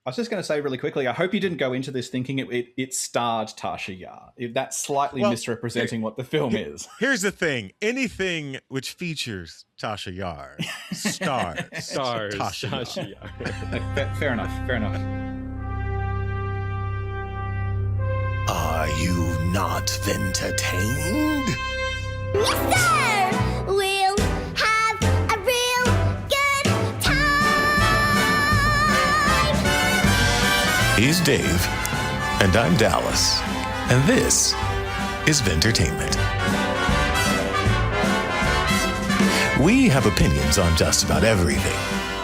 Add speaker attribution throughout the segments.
Speaker 1: I was just going to say really quickly, I hope you didn't go into this thinking it starred Tasha Yar. If that's slightly misrepresenting what the film is.
Speaker 2: Here's the thing. Anything which features Tasha Yar stars Tasha
Speaker 1: Yar. Fair enough.
Speaker 3: Are you not entertained?
Speaker 4: Yes, sir! We'll have a real good time!
Speaker 3: He's Dave, and I'm Dallas, and this is Vintertainment. We have opinions on just about everything.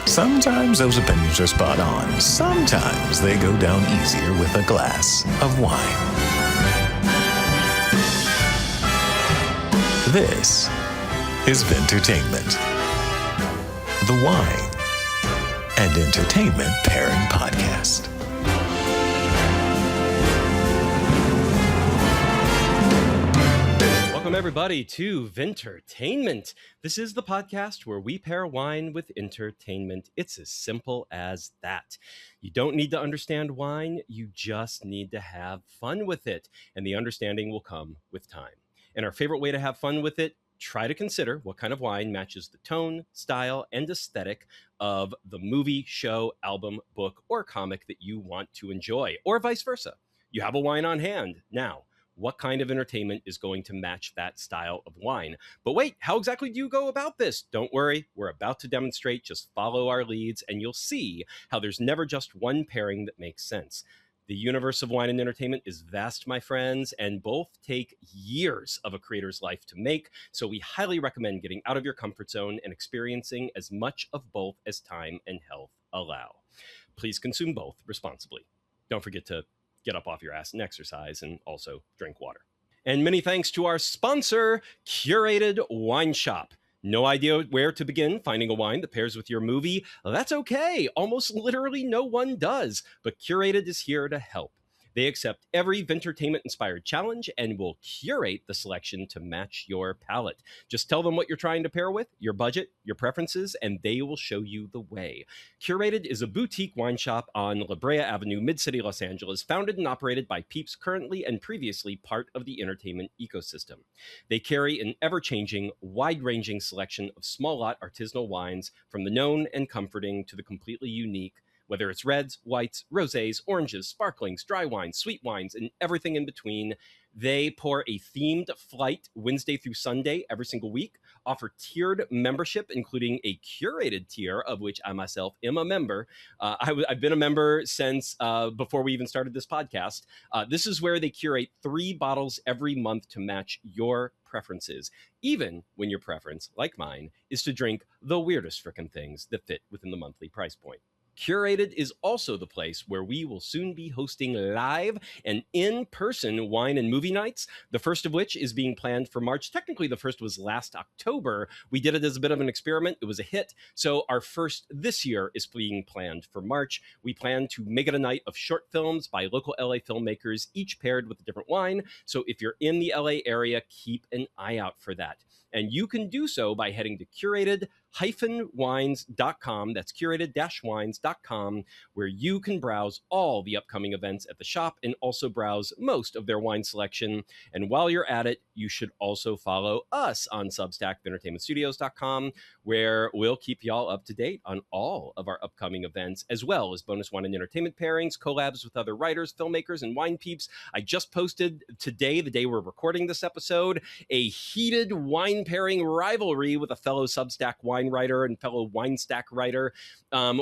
Speaker 3: Sometimes those opinions are spot on. Sometimes they go down easier with a glass of wine. This is Vintertainment, the wine and entertainment pairing podcast.
Speaker 5: Welcome, everybody, to Vintertainment. This is the podcast where we pair wine with entertainment. It's as simple as that. You don't need to understand wine. You just need to have fun with it. And the understanding will come with time. And our favorite way to have fun with it, try to consider what kind of wine matches the tone, style, and aesthetic of the movie, show, album, book, or comic that you want to enjoy, or vice versa. You have a wine on hand. Now, what kind of entertainment is going to match that style of wine? But wait, how exactly do you go about this? Don't worry, we're about to demonstrate. Just follow our leads and you'll see how there's never just one pairing that makes sense. The universe of wine and entertainment is vast, my friends, and both take years of a creator's life to make. So we highly recommend getting out of your comfort zone and experiencing as much of both as time and health allow. Please consume both responsibly. Don't forget to get up off your ass and exercise, and also drink water. And many thanks to our sponsor, Curated Wine Shop. No idea where to begin finding a wine that pairs with your movie? That's okay. Almost literally no one does, but Curated is here to help. They accept every Vintertainment-inspired challenge and will curate the selection to match your palate. Just tell them what you're trying to pair with, your budget, your preferences, and they will show you the way. Curated is a boutique wine shop on La Brea Avenue, Mid-City, Los Angeles, founded and operated by peeps currently and previously part of the entertainment ecosystem. They carry an ever-changing, wide-ranging selection of small-lot artisanal wines, from the known and comforting to the completely unique, whether it's reds, whites, rosés, oranges, sparklings, dry wines, sweet wines, and everything in between. They pour a themed flight Wednesday through Sunday every single week, offer tiered membership, including a curated tier, of which I myself am a member. I've been a member since before we even started this podcast. This is where they curate 3 bottles every month to match your preferences, even when your preference, like mine, is to drink the weirdest frickin' things that fit within the monthly price point. Curated is also the place where we will soon be hosting live and in-person wine and movie nights, the first of which is being planned for March. Technically, the first was last October. We did it as a bit of an experiment. It was a hit. So our first this year is being planned for March. We plan to make it a night of short films by local LA filmmakers, each paired with a different wine. So if you're in the LA area, keep an eye out for that. And you can do so by heading to curated-wines.com. That's curated-wines.com, where you can browse all the upcoming events at the shop and also browse most of their wine selection. And while you're at it, you should also follow us on Substack, entertainmentstudios.com, where we'll keep y'all up to date on all of our upcoming events, as well as bonus wine and entertainment pairings, collabs with other writers, filmmakers, and wine peeps. I just posted today, the day we're recording this episode, a heated wine pairing rivalry with a fellow Substack wine writer and fellow Wine Stack writer.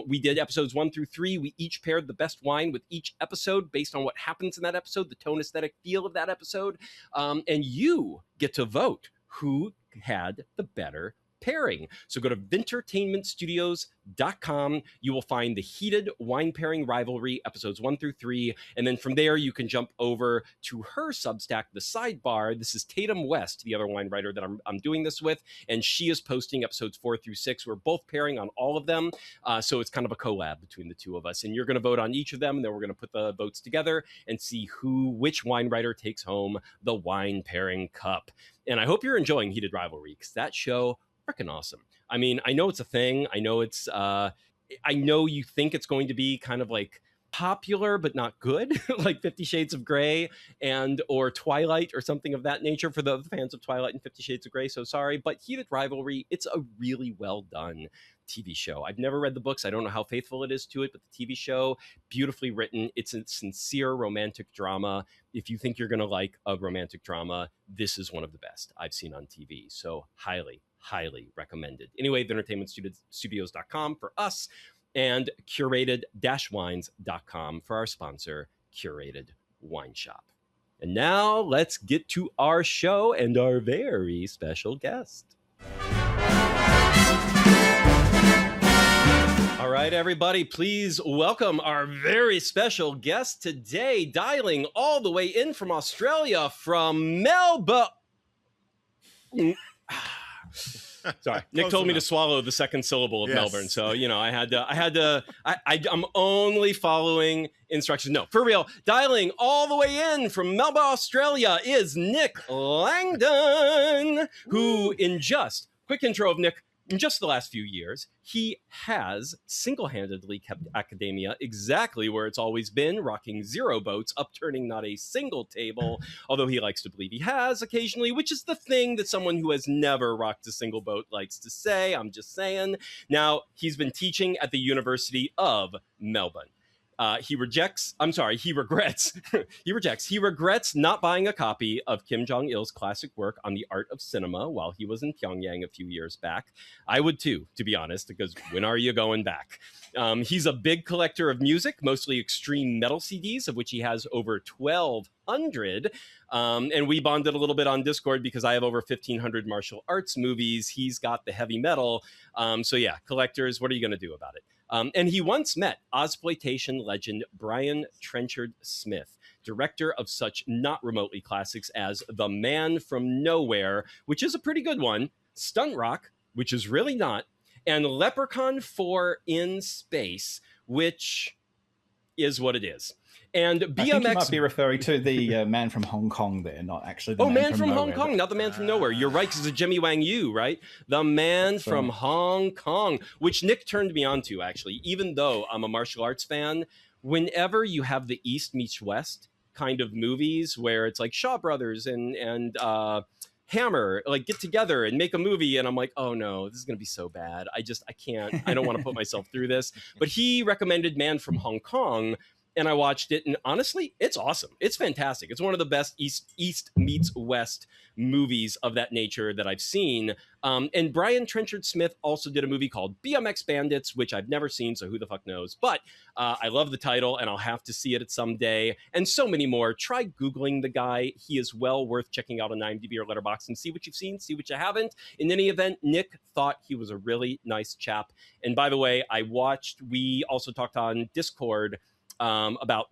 Speaker 5: We did episodes 1 through 3. We each paired the best wine with each episode based on what happens in that episode, the tone, aesthetic, feel of that episode. And you get to vote who had the better pairing. So go to vintertainmentstudios.com. You will find the heated wine pairing rivalry episodes 1 through 3. And then from there, you can jump over to her Substack, The Sidebar. This is Tatum West, the other wine writer that I'm doing this with. And she is posting episodes 4 through 6. We're both pairing on all of them. So it's kind of a collab between the two of us. And you're going to vote on each of them. And then we're going to put the votes together and see which wine writer takes home the wine pairing cup. And I hope you're enjoying Heated Rivalry, because that show, freaking awesome. I mean, I know it's a thing. I know it's, I know you think it's going to be kind of like popular but not good, like 50 Shades of Grey and or Twilight or something of that nature for the fans of Twilight and 50 Shades of Grey. So sorry, but Heated Rivalry, it's a really well done TV show. I've never read the books. I don't know how faithful it is to it, but the TV show, beautifully written. It's a sincere romantic drama. If you think you're going to like a romantic drama, this is one of the best I've seen on TV. So highly, highly recommended. Anyway, theentertainmentstudios.com for us, and curated-wines.com for our sponsor, Curated Wine Shop. And now let's get to our show and our very special guest. All right, everybody, please welcome our very special guest today, dialing all the way in from Australia, from Melbourne. Sorry, Nick told me to swallow the second syllable of Melbourne, so I'm only following instructions. No, for real. Dialing all the way in from Melbourne, Australia, is Nick Langdon, who quick intro of Nick. In just the last few years, he has single-handedly kept academia exactly where it's always been, rocking 0 boats, upturning not a single table, although he likes to believe he has occasionally, which is the thing that someone who has never rocked a single boat likes to say. I'm just saying. Now, he's been teaching at the University of Melbourne. He regrets not buying a copy of Kim Jong-il's classic work on the art of cinema while he was in Pyongyang a few years back. I would too, to be honest, because when are you going back? He's a big collector of music, mostly extreme metal CDs, of which he has over 1,200. And we bonded a little bit on Discord because I have over 1,500 martial arts movies. He's got the heavy metal. So yeah, collectors, what are you going to do about it? And he once met Ozploitation legend Brian Trenchard Smith, director of such not remotely classics as The Man from Nowhere, which is a pretty good one, Stunt Rock, which is really not, and Leprechaun 4 in Space, which is what it is. And BMX...
Speaker 1: I think you might be referring to the Man from Hong Kong there, not actually the Man from
Speaker 5: Hong Kong, not the Man from Nowhere. You're right, because it's a Jimmy Wang Yu, right? The Man from Hong Kong, which Nick turned me on to, actually. Even though I'm a martial arts fan, whenever you have the East meets West kind of movies where it's like Shaw Brothers and Hammer like get together and make a movie, and I'm like, oh no, this is gonna be so bad. I can't. I don't want to put myself through this. But he recommended Man from Hong Kong, and I watched it, and honestly, it's awesome. It's fantastic. It's one of the best East meets West movies of that nature that I've seen. And Brian Trenchard Smith also did a movie called BMX Bandits, which I've never seen, so who the fuck knows? But I love the title, and I'll have to see it at some day. And so many more. Try Googling the guy. He is well worth checking out on IMDb or Letterboxd and see what you've seen, see what you haven't. In any event, Nick thought he was a really nice chap. And by the way, we also talked on Discord about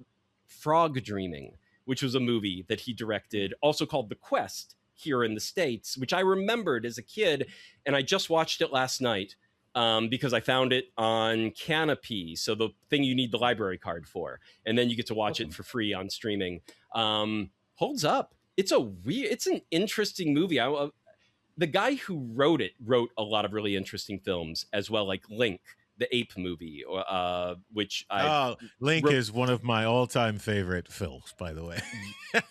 Speaker 5: Frog Dreaming, which was a movie that he directed, also called The Quest here in the States, which I remembered as a kid, and I just watched it last night because I found it on Canopy, so the thing you need the library card for, and then you get to watch it for free on streaming. Holds up. It's an interesting movie. The guy who wrote it wrote a lot of really interesting films as well, like Link, the ape movie, which
Speaker 2: Link is one of my all-time favorite films, by the way.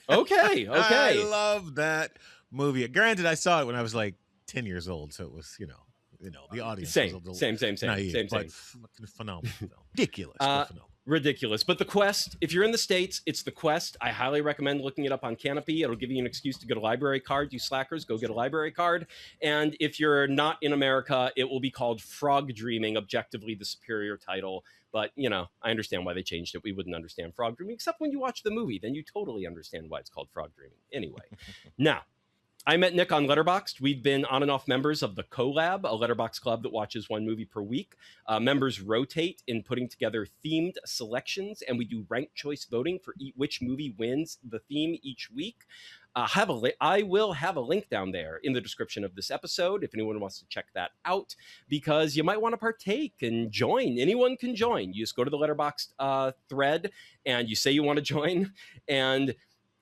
Speaker 5: Okay.
Speaker 2: I love that movie. Granted, I saw it when I was like 10 years old, so it was, the audience
Speaker 5: same,
Speaker 2: was a little
Speaker 5: same.
Speaker 2: naive, but fucking phenomenal film. Ridiculous, but phenomenal.
Speaker 5: Ridiculous. But The Quest, if you're in the States, it's The Quest. I highly recommend looking it up on Canopy. It'll give you an excuse to get a library card. You slackers, go get a library card. And if you're not in America, it will be called Frog Dreaming, objectively the superior title. But, I understand why they changed it. We wouldn't understand Frog Dreaming, except when you watch the movie. Then you totally understand why it's called Frog Dreaming. Anyway, now, I met Nick on Letterboxd. We've been on and off members of the Collab, a Letterboxd club that watches one movie per week. Members rotate in putting together themed selections, and we do ranked choice voting for which movie wins the theme each week. I will have a link down there in the description of this episode if anyone wants to check that out, because you might want to partake and join. Anyone can join. You just go to the Letterboxd thread and you say you want to join, and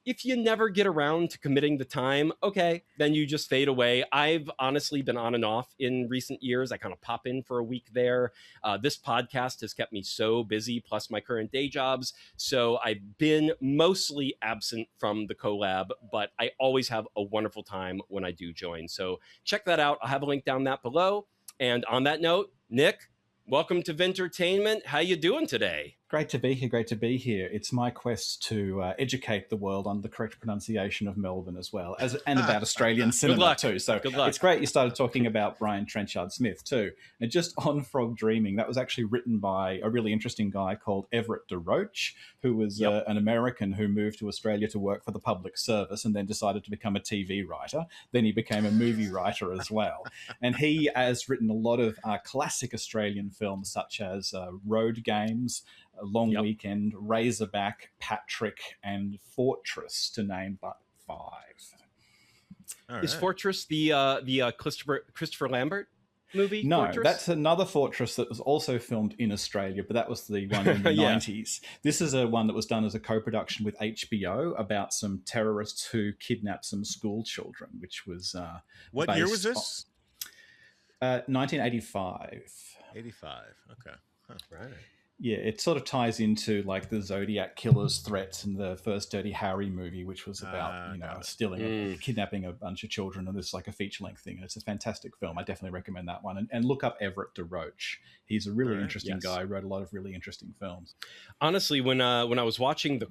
Speaker 5: if you never get around to committing the time, okay, then you just fade away. I've honestly been on and off in recent years. I kind of pop in for a week there. This podcast has kept me so busy, plus my current day jobs. So I've been mostly absent from the collab, but I always have a wonderful time when I do join. So check that out. I'll have a link down that below. And on that note, Nick, welcome to Vintertainment. How you doing today?
Speaker 1: Great to be here. Great to be here. It's my quest to educate the world on the correct pronunciation of Melbourne as well, and about Australian cinema too. So it's great you started talking about Brian Trenchard Smith too. And just on Frog Dreaming, that was actually written by a really interesting guy called Everett DeRoche, who was an American who moved to Australia to work for the public service and then decided to become a TV writer. Then he became a movie writer as well. And he has written a lot of classic Australian films such as Road Games, A Long Weekend, Razorback, Patrick, and Fortress, to name but 5.
Speaker 2: Right.
Speaker 5: Is Fortress the Christopher Lambert movie?
Speaker 1: No,
Speaker 5: Fortress?
Speaker 1: That's another Fortress that was also filmed in Australia, but that was the one in the 90s. This is a one that was done as a co-production with HBO about some terrorists who kidnapped some school children, which was
Speaker 2: what year was this?
Speaker 1: 1985.
Speaker 2: 85. Okay. Huh.
Speaker 5: Right.
Speaker 1: Yeah, it sort of ties into like the Zodiac killer's threats and the first Dirty Harry movie, which was about kidnapping a bunch of children, and this is like a feature-length thing. And it's a fantastic film. I definitely recommend that one. And look up Everett DeRoche. He's a really interesting guy. Wrote a lot of really interesting films.
Speaker 5: Honestly, when I was watching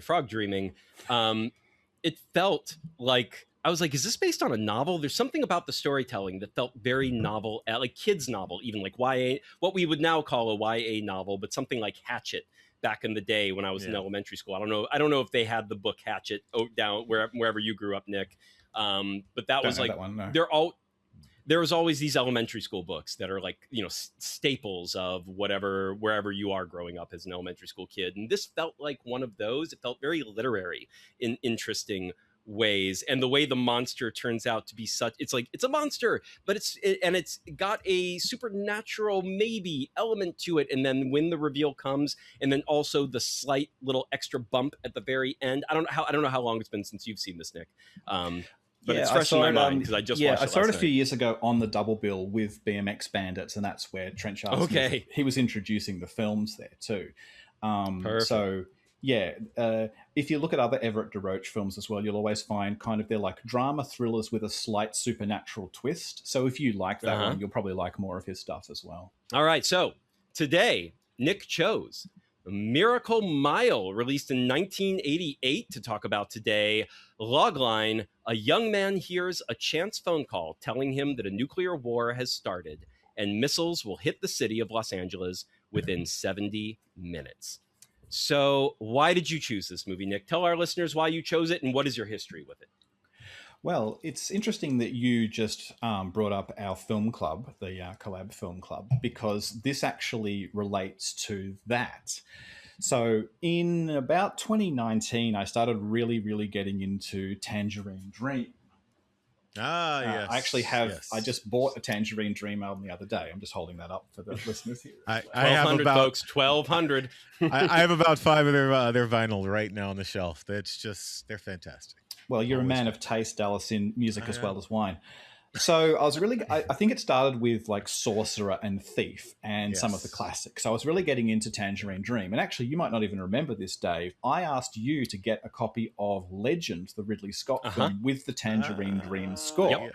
Speaker 5: Frog Dreaming, it felt like, I was like, is this based on a novel? There's something about the storytelling that felt very novel, like kids novel, even like YA, what we would now call a YA novel, but something like Hatchet back in the day when I was in elementary school. I don't know if they had the book Hatchet down wherever you grew up, Nick. But that was like, that one, no. There was always these elementary school books that are like, staples of wherever you are growing up as an elementary school kid. And this felt like one of those. It felt very literary in interesting ways, and the way the monster turns out to be it's a monster, but it's got a supernatural maybe element to it, and then when the reveal comes, and then also the slight little extra bump at the very end. I don't know how long it's been since you've seen this, Nick, but it's fresh in my mind because I just watched it.
Speaker 1: I saw it a few years ago on the double bill with BMX Bandits, and that's where Trenchard Smith, he was introducing the films there too. So if you look at other Everett DeRoche films as well, you'll always find they're like drama thrillers with a slight supernatural twist. So if you like that one, you'll probably like more of his stuff as well.
Speaker 5: All right. So today, Nick chose Miracle Mile, released in 1988, to talk about today. Logline: a young man hears a chance phone call telling him that a nuclear war has started and missiles will hit the city of Los Angeles within 70 minutes. So why did you choose this movie, Nick? Tell our listeners why you chose it and what is your history with it.
Speaker 1: Well, it's interesting that you just brought up our film club, the Collab Film Club, because this actually relates to that. So in about 2019, I started really, really getting into Tangerine Dream.
Speaker 2: Yes.
Speaker 1: I actually I just bought a Tangerine Dream album the other day. I'm just holding that up for the listeners here.
Speaker 2: I have about,
Speaker 5: folks, 1,200.
Speaker 2: I have about 5 of their vinyl right now on the shelf. They're fantastic.
Speaker 1: Well, you're a man of taste, Dallas, in music as well as wine. So I was I think it started with like Sorcerer and Thief and some of the classics. So I was really getting into Tangerine Dream. And actually, you might not even remember this, Dave. I asked you to get a copy of Legend, the Ridley Scott film, with the Tangerine Dream score.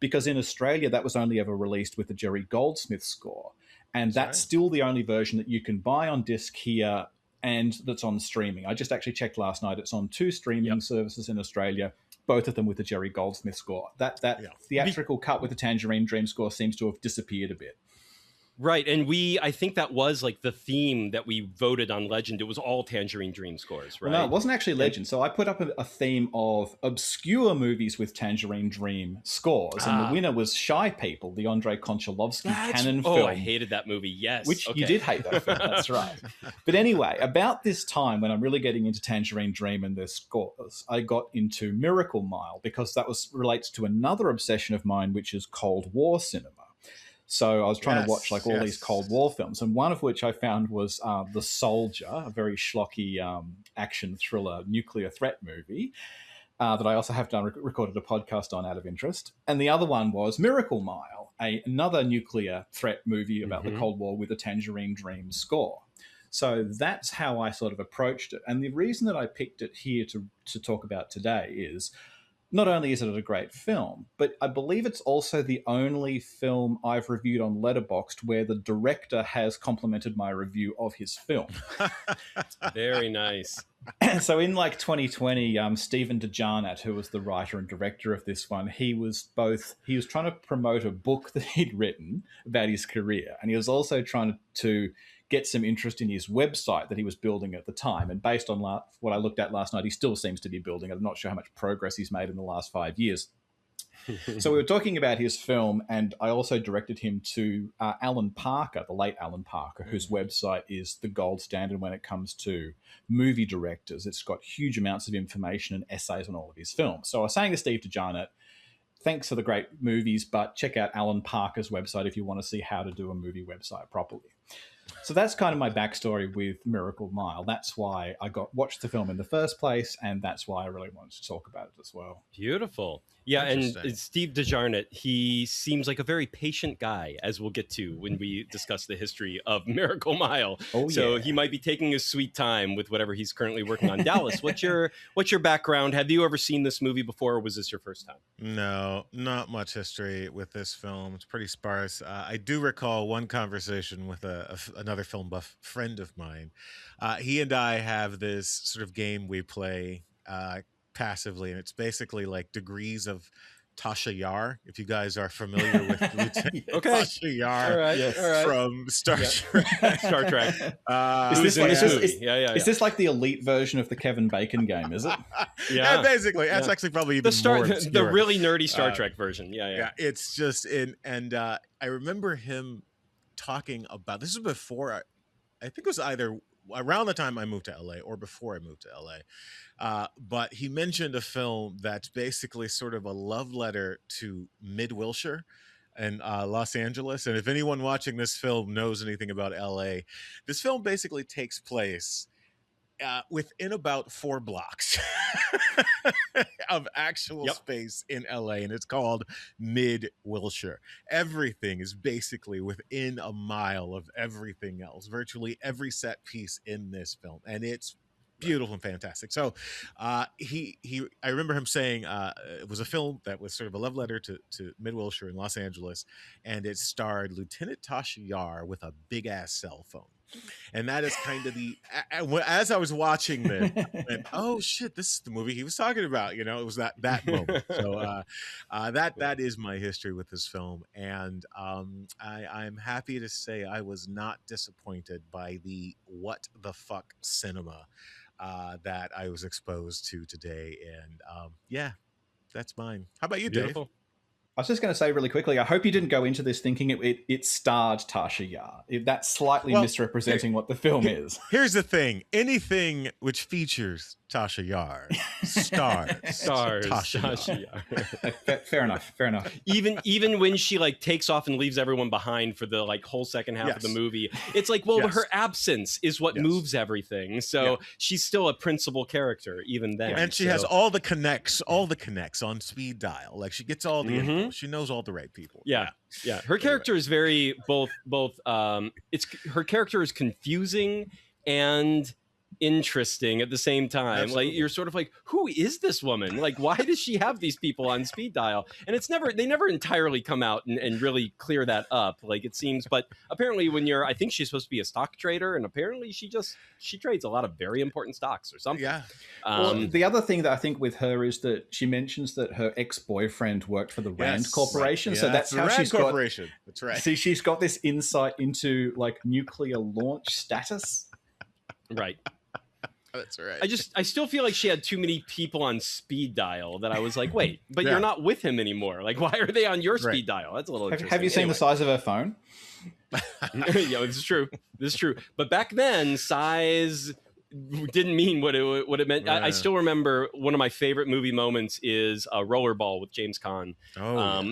Speaker 1: Because in Australia, that was only ever released with the Jerry Goldsmith score. And that's still the only version that you can buy on disc here and that's on streaming. I just actually checked last night. It's on 2 streaming services in Australia, both of them with the Jerry Goldsmith score. That theatrical cut with the Tangerine Dream score seems to have disappeared a bit.
Speaker 5: Right, and I think that was like the theme that we voted on Legend. It was all Tangerine Dream scores, right?
Speaker 1: Well, no, it wasn't actually Legend. So I put up a theme of obscure movies with Tangerine Dream scores, and the winner was Shy People, the Andrei Konchalovsky canon film.
Speaker 5: Oh, I hated that movie, yes.
Speaker 1: Which you did hate that film, that's right. But anyway, about this time when I'm really getting into Tangerine Dream and their scores, I got into Miracle Mile because that relates to another obsession of mine, which is Cold War cinema. So I was trying to watch like all
Speaker 2: yes.
Speaker 1: these Cold War films, and one of which I found was The Soldier, a very schlocky action thriller nuclear threat movie that I also have done recorded a podcast on out of interest. And the other one was Miracle Mile, another nuclear threat movie about the Cold War with a Tangerine Dream score. So that's how I sort of approached it. And the reason that I picked it here to talk about today is not only is it a great film, but I believe it's also the only film I've reviewed on Letterboxd where the director has complimented my review of his film.
Speaker 5: Very nice.
Speaker 1: So in like 2020, Steve DeJarnatt, who was the writer and director of this one, he was trying to promote a book that he'd written about his career, and he was also trying to get some interest in his website that he was building at the time. And based on what I looked at last night, he still seems to be building it. I'm not sure how much progress he's made in the last 5 years. So we were talking about his film, and I also directed him to Alan Parker, the late Alan Parker, whose website is the gold standard when it comes to movie directors. It's got huge amounts of information and essays on all of his films. So I was saying to Steve DeJarnatt, thanks for the great movies, but check out Alan Parker's website if you want to see how to do a movie website properly. So that's kind of my backstory with Miracle Mile. That's why I watched the film in the first place, and that's why I really wanted to talk about it as well.
Speaker 5: Beautiful. Yeah, and Steve DeJarnatt, he seems like a very patient guy, as we'll get to when we discuss the history of Miracle Mile. Oh, yeah. So he might be taking his sweet time with whatever he's currently working on. Dallas, what's your background? Have you ever seen this movie before, or was this your first time?
Speaker 2: No, not much history with this film. It's pretty sparse. I do recall one conversation with another film buff friend of mine. He and I have this sort of game we play passively, and it's basically like degrees of Tasha Yar, if you guys are familiar with Lieutenant Tasha Yar from Star Trek.
Speaker 5: Star Trek.
Speaker 1: Is this like the elite version of the Kevin Bacon game, is it?
Speaker 2: Yeah, basically. That's actually probably even more obscure.
Speaker 5: The really nerdy Star Trek version. Yeah,
Speaker 2: it's just I remember him talking about, this was before, I think it was either around the time I moved to LA or before I moved to LA. But he mentioned a film that's basically sort of a love letter to Mid-Wilshire and Los Angeles. And if anyone watching this film knows anything about LA, this film basically takes place within about 4 blocks of actual space in LA, and it's called Mid-Wilshire. Everything is basically within a mile of everything else, virtually every set piece in this film, and it's beautiful and fantastic. So I remember him saying it was a film that was sort of a love letter to Mid-Wilshire in Los Angeles, and it starred Lieutenant Tasha Yar with a big ass cell phone. And that is kind of as I was watching this, I went, oh shit, this is the movie he was talking about. You know, it was that moment. So that is my history with this film. And I'm happy to say I was not disappointed by the what the fuck cinema that I was exposed to today. And that's mine. How about you,
Speaker 5: Beautiful.
Speaker 2: Dave?
Speaker 1: I was just going to say really quickly, I hope you didn't go into this thinking it starred Tasha Yar. That's slightly misrepresenting what the film is.
Speaker 2: Here's the thing. Anything which features Tasha Yar stars Tasha Yar.
Speaker 1: Fair enough.
Speaker 5: Even when she like takes off and leaves everyone behind for the like whole second half of the movie, it's like, her absence is what moves everything. So she's still a principal character even then.
Speaker 2: And she has all the connects on speed dial. Like she gets all the info. She knows all the right people.
Speaker 5: Yeah. Her character is very both her character is confusing and interesting at the same time.
Speaker 2: Absolutely.
Speaker 5: Like you're sort of like, who is this woman? Like, why does she have these people on speed dial? And they never entirely come out and really clear that up. Like it seems, but apparently I think she's supposed to be a stock trader, and apparently she trades a lot of very important stocks or something.
Speaker 2: Yeah.
Speaker 1: The other thing that I think with her is that she mentions that her ex-boyfriend worked for the Rand Corporation.
Speaker 2: Right.
Speaker 1: So that's how she's
Speaker 2: Corporation. That's right.
Speaker 1: See, she's got this insight into like nuclear launch status.
Speaker 5: Right.
Speaker 2: That's right.
Speaker 5: I still feel like she had too many people on speed dial that I was like, wait, but you're not with him anymore. Like, why are they on your speed dial? That's a little interesting.
Speaker 1: Have you seen the size of her phone?
Speaker 5: Yeah, this is true. But back then, size didn't mean what it meant. I still remember one of my favorite movie moments is Rollerball with James Caan.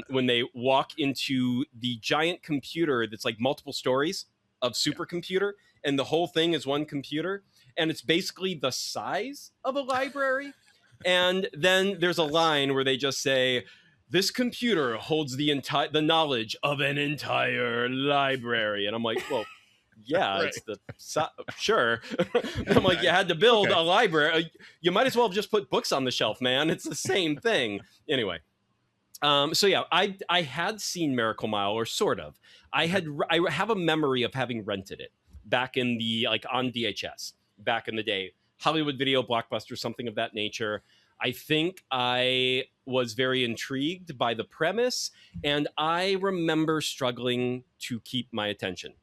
Speaker 5: When they walk into the giant computer that's like multiple stories of supercomputer, and the whole thing is one computer, and it's basically the size of a library. And then there's a line where they just say, "This computer holds the knowledge of an entire library." And I'm like, well, yeah, it's sure. I'm like, you had to build a library. You might as well have just put books on the shelf, man. It's the same thing. Anyway. So yeah, I had seen Miracle Mile, or sort of. I have a memory of having rented it back in the, like, on VHS back in the day, Hollywood Video, Blockbuster, something of that nature. I think I was very intrigued by the premise, and I remember struggling to keep my attention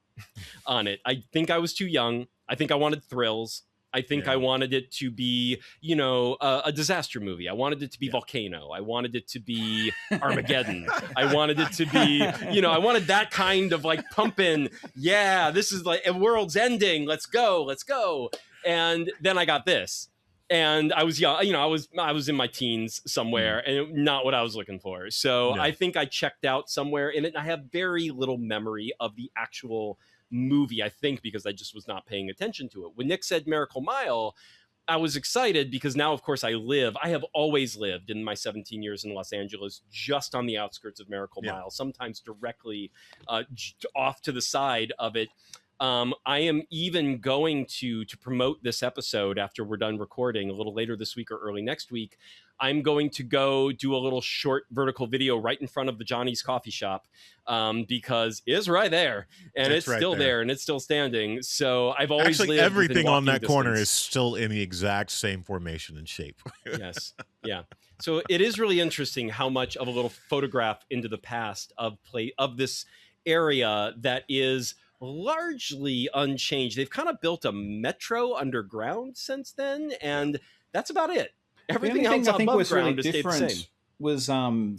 Speaker 5: on it. I think I was too young. I think I wanted thrills. I think I wanted it to be, a disaster movie. I wanted it to be Volcano. I wanted it to be Armageddon. I wanted it to be, I wanted that kind of like pumping. Yeah, this is like a world's ending. Let's go. And then I got this. And I was young, I was in my teens somewhere, and not what I was looking for. So I think I checked out somewhere in it. And I have very little memory of the actual movie, I think, because I just was not paying attention to it. When Nick said Miracle Mile, I was excited because now, of course, I have always lived in my 17 years in Los Angeles, just on the outskirts of Miracle Mile, sometimes directly off to the side of it. I am even going to promote this episode after we're done recording a little later this week or early next week. I'm going to go do a little short vertical video right in front of the Johnny's Coffee Shop, because it's right there, and it's still there, and it's still standing. So I've always lived
Speaker 2: everything on that corner is still in the exact same formation and shape.
Speaker 5: Yes. Yeah. So it is really interesting how much of a little photograph into the past of this area that is largely unchanged. They've kind of built a metro underground since then, and that's about it. Everything else
Speaker 1: I think
Speaker 5: above
Speaker 1: was
Speaker 5: ground
Speaker 1: really
Speaker 5: has stayed the same.
Speaker 1: different was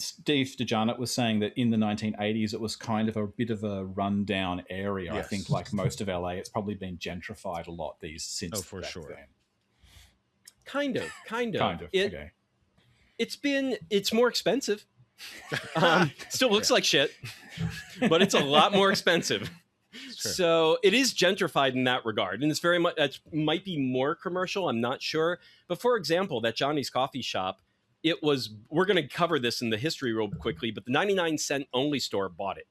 Speaker 1: Steve DeJarnatt was saying that in the 1980s it was kind of a bit of a rundown area. I think, like most of LA, it's probably been gentrified a lot since
Speaker 2: for
Speaker 1: back
Speaker 2: sure.
Speaker 1: then.
Speaker 5: Kind of.
Speaker 1: Okay.
Speaker 5: It's more expensive. Still looks like shit, but it's a lot more expensive. Sure. So it is gentrified in that regard, and it's very much, that might be more commercial, I'm not sure. But for example, that Johnny's Coffee Shop, we're going to cover this in the history real quickly, but the 99-cent only store bought it.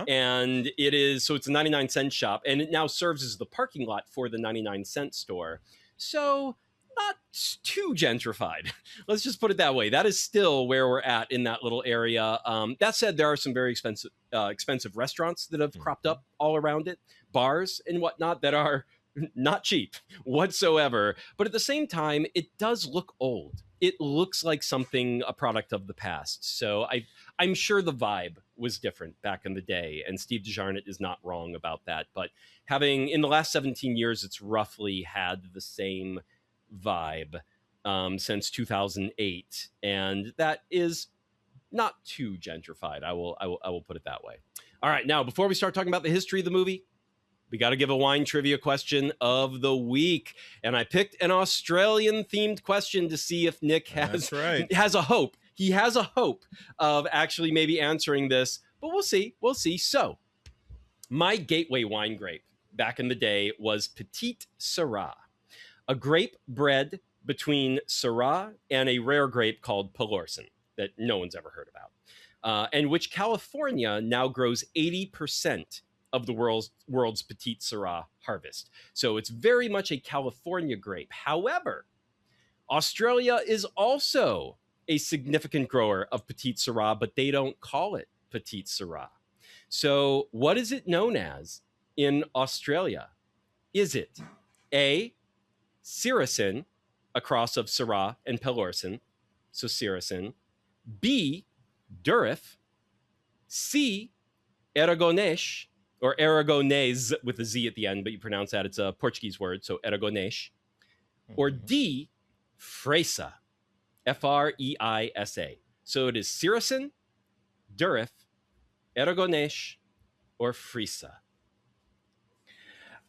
Speaker 5: And it's a 99-cent shop, and it now serves as the parking lot for the 99-cent store. So not too gentrified. Let's just put it that way. That is still where we're at in that little area. That said, there are some very expensive restaurants that have cropped up all around it, bars and whatnot that are not cheap whatsoever. But at the same time, it does look old. It looks like a product of the past. So I'm sure the vibe was different back in the day, and Steve DeJarnatt is not wrong about that. But in the last 17 years, it's roughly had the same vibe since 2008, and that is not too gentrified. I will put it that way. All right, now before we start talking about the history of the movie, we got to give a wine trivia question of the week, and I picked an Australian themed question to see if Nick has a hope. He has a hope of actually maybe answering this, but we'll see. So, my gateway wine grape back in the day was Petite Syrah, a grape bred between Syrah and a rare grape called Pelorsan that no one's ever heard about, and which California now grows 80% of the world's Petite Syrah harvest. So it's very much a California grape. However, Australia is also a significant grower of Petite Syrah, but they don't call it Petite Syrah. So what is it known as in Australia? Is it A, Syrah, a cross of Syrah and Pelorsan, so Syrah, B, Durif, C, Aragonês, or Aragonese with a Z at the end, but you pronounce that, it's a Portuguese word, so Aragonês, or D, Freisa, Freisa. So it is Syrah, Durif, Aragonês, or Freisa.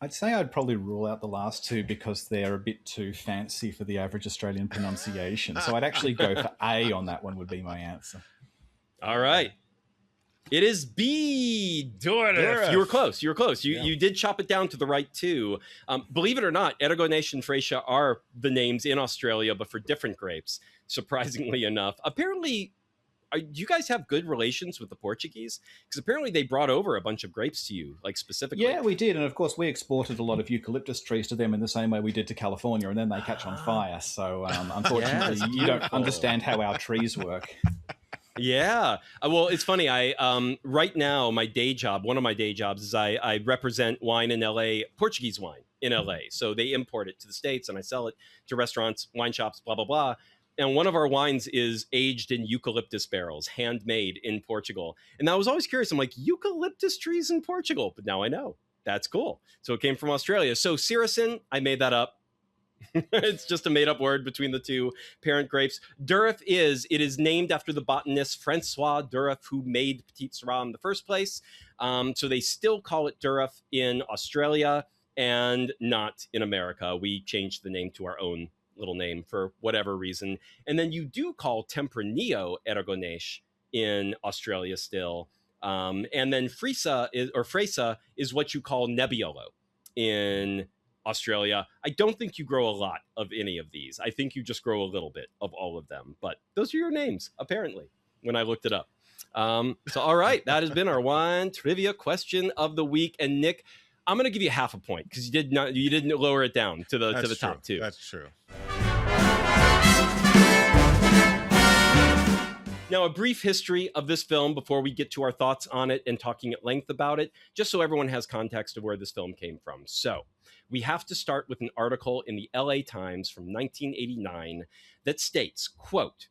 Speaker 1: I'd say I'd probably rule out the last two because they're a bit too fancy for the average Australian pronunciation. So I'd actually go for A on that one would be my answer.
Speaker 5: All right. It is B, Durif. You were close. You did chop it down to the right two. Believe it or not, Aragonês and Freisa are the names in Australia, but for different grapes, surprisingly enough. Apparently, do you guys have good relations with the Portuguese? Because apparently they brought over a bunch of grapes to you, like specifically.
Speaker 1: Yeah, we did. And of course, we exported a lot of eucalyptus trees to them in the same way we did to California, and then they catch on fire. So unfortunately, you don't understand how our trees work.
Speaker 5: Yeah. Well, it's funny. I right now, my day job, one of my day jobs is I represent wine in LA, Portuguese wine in LA. So they import it to the States and I sell it to restaurants, wine shops, blah, blah, blah. And one of our wines is aged in eucalyptus barrels, handmade in Portugal. And I was always curious. I'm like, eucalyptus trees in Portugal? But now I know. That's cool. So it came from Australia. So Syracine, I made that up. It's just a made-up word between the two parent grapes. Durif it is named after the botanist Francois Durif, who made Petit Syrah in the first place. So they still call it Durif in Australia and not in America. We changed the name to our own little name for whatever reason. And then you do call Tempranillo Aragonês in Australia still. And then Freisa is what you call Nebbiolo in Australia. I don't think you grow a lot of any of these. I think you just grow a little bit of all of them. But those are your names, apparently, when I looked it up. So, all right, that has been our wine trivia question of the week. And Nick, I'm going to give you half a point because you didn't lower it down to the top two.
Speaker 2: That's true.
Speaker 5: Now, a brief history of this film before we get to our thoughts on it and talking at length about it, just so everyone has context of where this film came from. So we have to start with an article in the LA Times from 1989 that states, quote,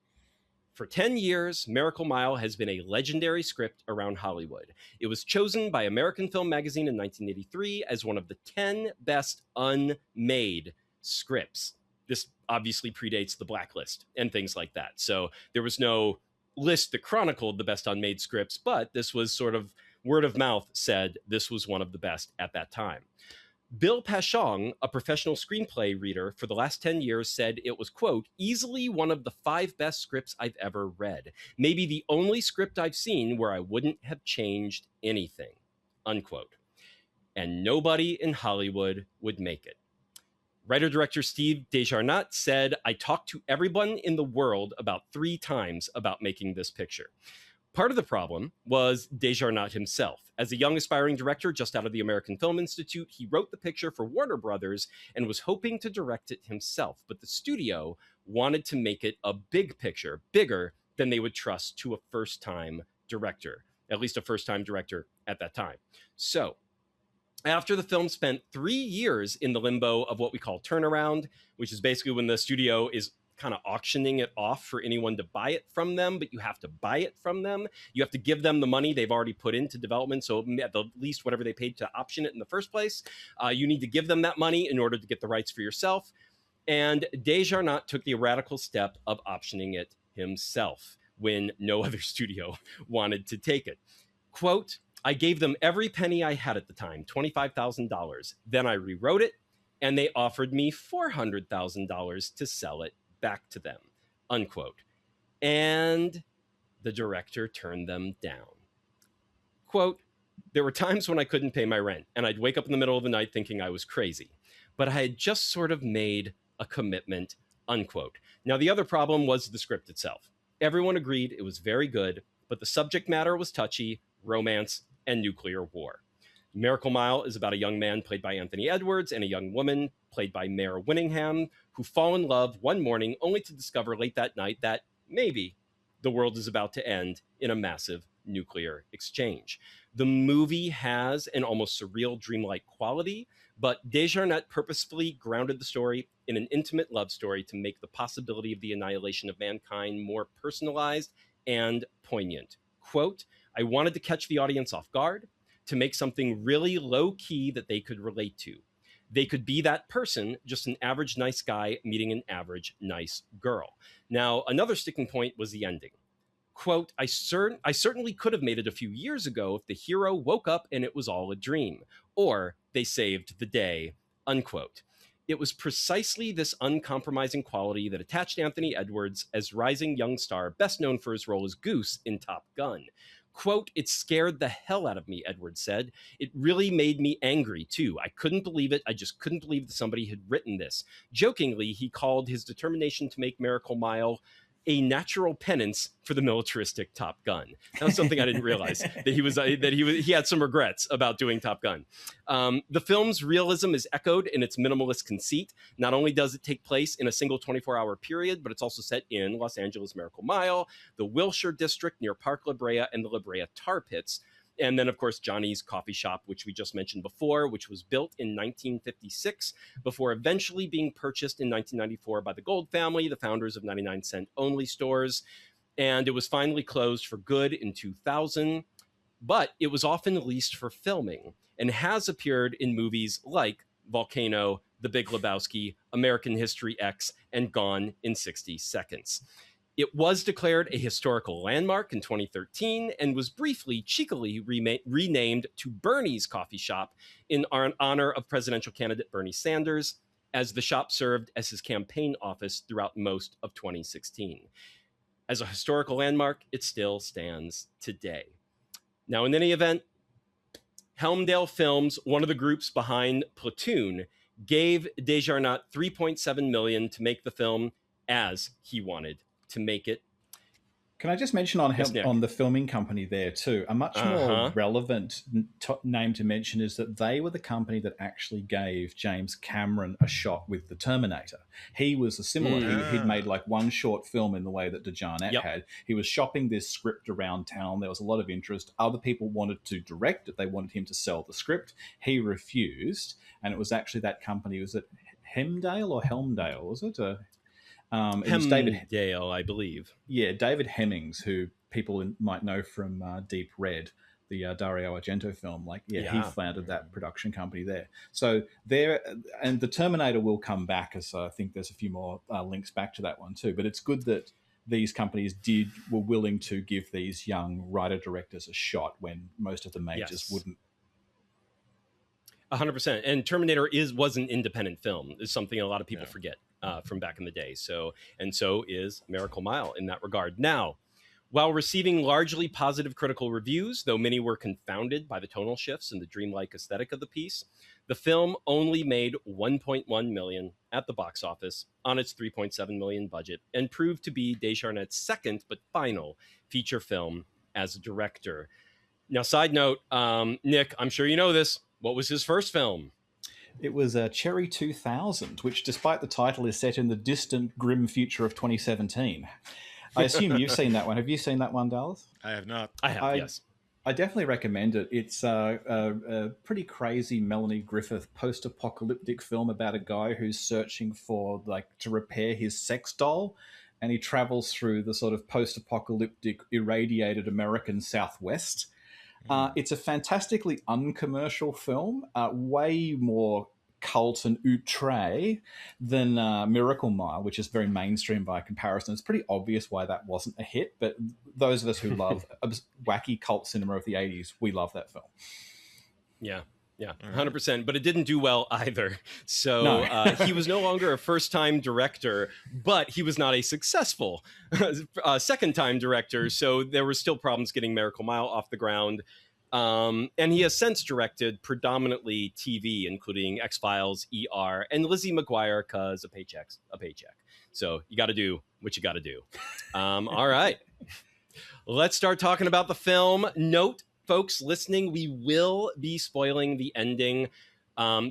Speaker 5: "For 10 years, Miracle Mile has been a legendary script around Hollywood. It was chosen by American Film Magazine in 1983 as one of the 10 best unmade scripts." This obviously predates the blacklist and things like that. So there was no list that chronicled the best unmade scripts, but this was sort of word of mouth said this was one of the best at that time. Bill Pashong, a professional screenplay reader for the last 10 years, said it was, quote, "easily one of the 5 best scripts I've ever read. Maybe the only script I've seen where I wouldn't have changed anything," unquote. And nobody in Hollywood would make it. Writer-director Steve DeJarnatt said, "I talked to everyone in the world about 3 times about making this picture." Part of the problem was DeJarnatt himself. As a young aspiring director just out of the American Film Institute, he wrote the picture for Warner Brothers and was hoping to direct it himself. But the studio wanted to make it a big picture, bigger than they would trust to a first-time director, at least a first-time director at that time. So after the film spent 3 years in the limbo of what we call turnaround, which is basically when the studio is kind of auctioning it off for anyone to buy it from them, but you have to buy it from them. You have to give them the money they've already put into development. So at the least, whatever they paid to option it in the first place, you need to give them that money in order to get the rights for yourself. And DeJarnatt took the radical step of optioning it himself when no other studio wanted to take it. Quote, "I gave them every penny I had at the time, $25,000. Then I rewrote it, and they offered me $400,000 to sell it back to them," unquote. And the director turned them down. Quote, "There were times when I couldn't pay my rent, and I'd wake up in the middle of the night thinking I was crazy. But I had just sort of made a commitment," unquote. Now, the other problem was the script itself. Everyone agreed it was very good, but the subject matter was touchy, romance, and nuclear war. Miracle Mile is about a young man played by Anthony Edwards and a young woman played by Mare Winningham who fall in love one morning only to discover late that night that maybe the world is about to end in a massive nuclear exchange. The movie has an almost surreal dreamlike quality, but DeJarnatt purposefully grounded the story in an intimate love story to make the possibility of the annihilation of mankind more personalized and poignant. Quote, "I wanted to catch the audience off guard, to make something really low-key that they could relate to. They could be that person, just an average nice guy meeting an average nice girl." Now, another sticking point was the ending. Quote, I certainly could have made it a few years ago if the hero woke up and it was all a dream. Or they saved the day, unquote. It was precisely this uncompromising quality that attached Anthony Edwards as rising young star, best known for his role as Goose in Top Gun. Quote, "It scared the hell out of me," Edwards said. "It really made me angry, too. I couldn't believe it. I just couldn't believe that somebody had written this." Jokingly, he called his determination to make Miracle Mile a natural penance for the militaristic Top Gun. That was something I didn't realize, that he had some regrets about doing Top Gun. The film's realism is echoed in its minimalist conceit. Not only does it take place in a single 24-hour period, but it's also set in Los Angeles' Miracle Mile, the Wilshire district near Park La Brea, and the La Brea tar pits. And then, of course, Johnny's Coffee Shop, which we just mentioned before, which was built in 1956 before eventually being purchased in 1994 by the Gold family, the founders of 99-cent only stores. And it was finally closed for good in 2000. But it was often leased for filming and has appeared in movies like Volcano, The Big Lebowski, American History X, and Gone in 60 Seconds. It was declared a historical landmark in 2013 and was briefly, cheekily renamed to Bernie's Coffee Shop in honor of presidential candidate Bernie Sanders, as the shop served as his campaign office throughout most of 2016. As a historical landmark, it still stands today. Now, in any event, Helmdale Films, one of the groups behind Platoon, gave DeJarnatt $3.7 million to make the film as he wanted to make it.
Speaker 1: Can I just mention on the filming company there too, a much more relevant name to mention is that they were the company that actually gave James Cameron a shot with the Terminator. He was a similar, he'd made like one short film in the way that DeJarnatt had. He was shopping this script around town. There was a lot of interest. Other people wanted to direct it. They wanted him to sell the script. He refused. And it was actually that company, was it Helmdale or Helmdale? Was it? It was
Speaker 5: Helmdale, I believe.
Speaker 1: Yeah, David Hemmings, who people might know from Deep Red, the Dario Argento film. He founded that production company there. So there, and the Terminator will come back, as I think there's a few more links back to that one too. But it's good that these companies were willing to give these young writer-directors a shot when most of the majors wouldn't.
Speaker 5: 100%. And Terminator was an independent film. It's something a lot of people forget from back in the day. So is Miracle Mile in that regard. Now, while receiving largely positive critical reviews, though many were confounded by the tonal shifts and the dreamlike aesthetic of the piece, the film only made $1.1 million at the box office on its $3.7 million budget and proved to be DeJarnatt's second but final feature film as a director. Now, side note, Nick, I'm sure you know this. What was his first film?
Speaker 1: It was Cherry 2000, which, despite the title, is set in the distant, grim future of 2017. I assume you've seen that one. Have you seen that one, Dallas?
Speaker 2: I have not.
Speaker 5: I have, yes.
Speaker 1: I definitely recommend it. It's a pretty crazy Melanie Griffith post-apocalyptic film about a guy who's searching for, to repair his sex doll, and he travels through the sort of post-apocalyptic, irradiated American Southwest. It's a fantastically uncommercial film, way more cult and outre than Miracle Mile, which is very mainstream by comparison. It's pretty obvious why that wasn't a hit, but those of us who love wacky cult cinema of the 80s, we love that film.
Speaker 5: Yeah, 100%. But it didn't do well either. So he was no longer a first-time director, but he was not a successful second-time director. So there were still problems getting Miracle Mile off the ground. And he has since directed predominantly TV, including X-Files, ER, and Lizzie McGuire, cause a paycheck's a paycheck. So you got to do what you got to do. All right. Let's start talking about the film. Note, folks listening, we will be spoiling the ending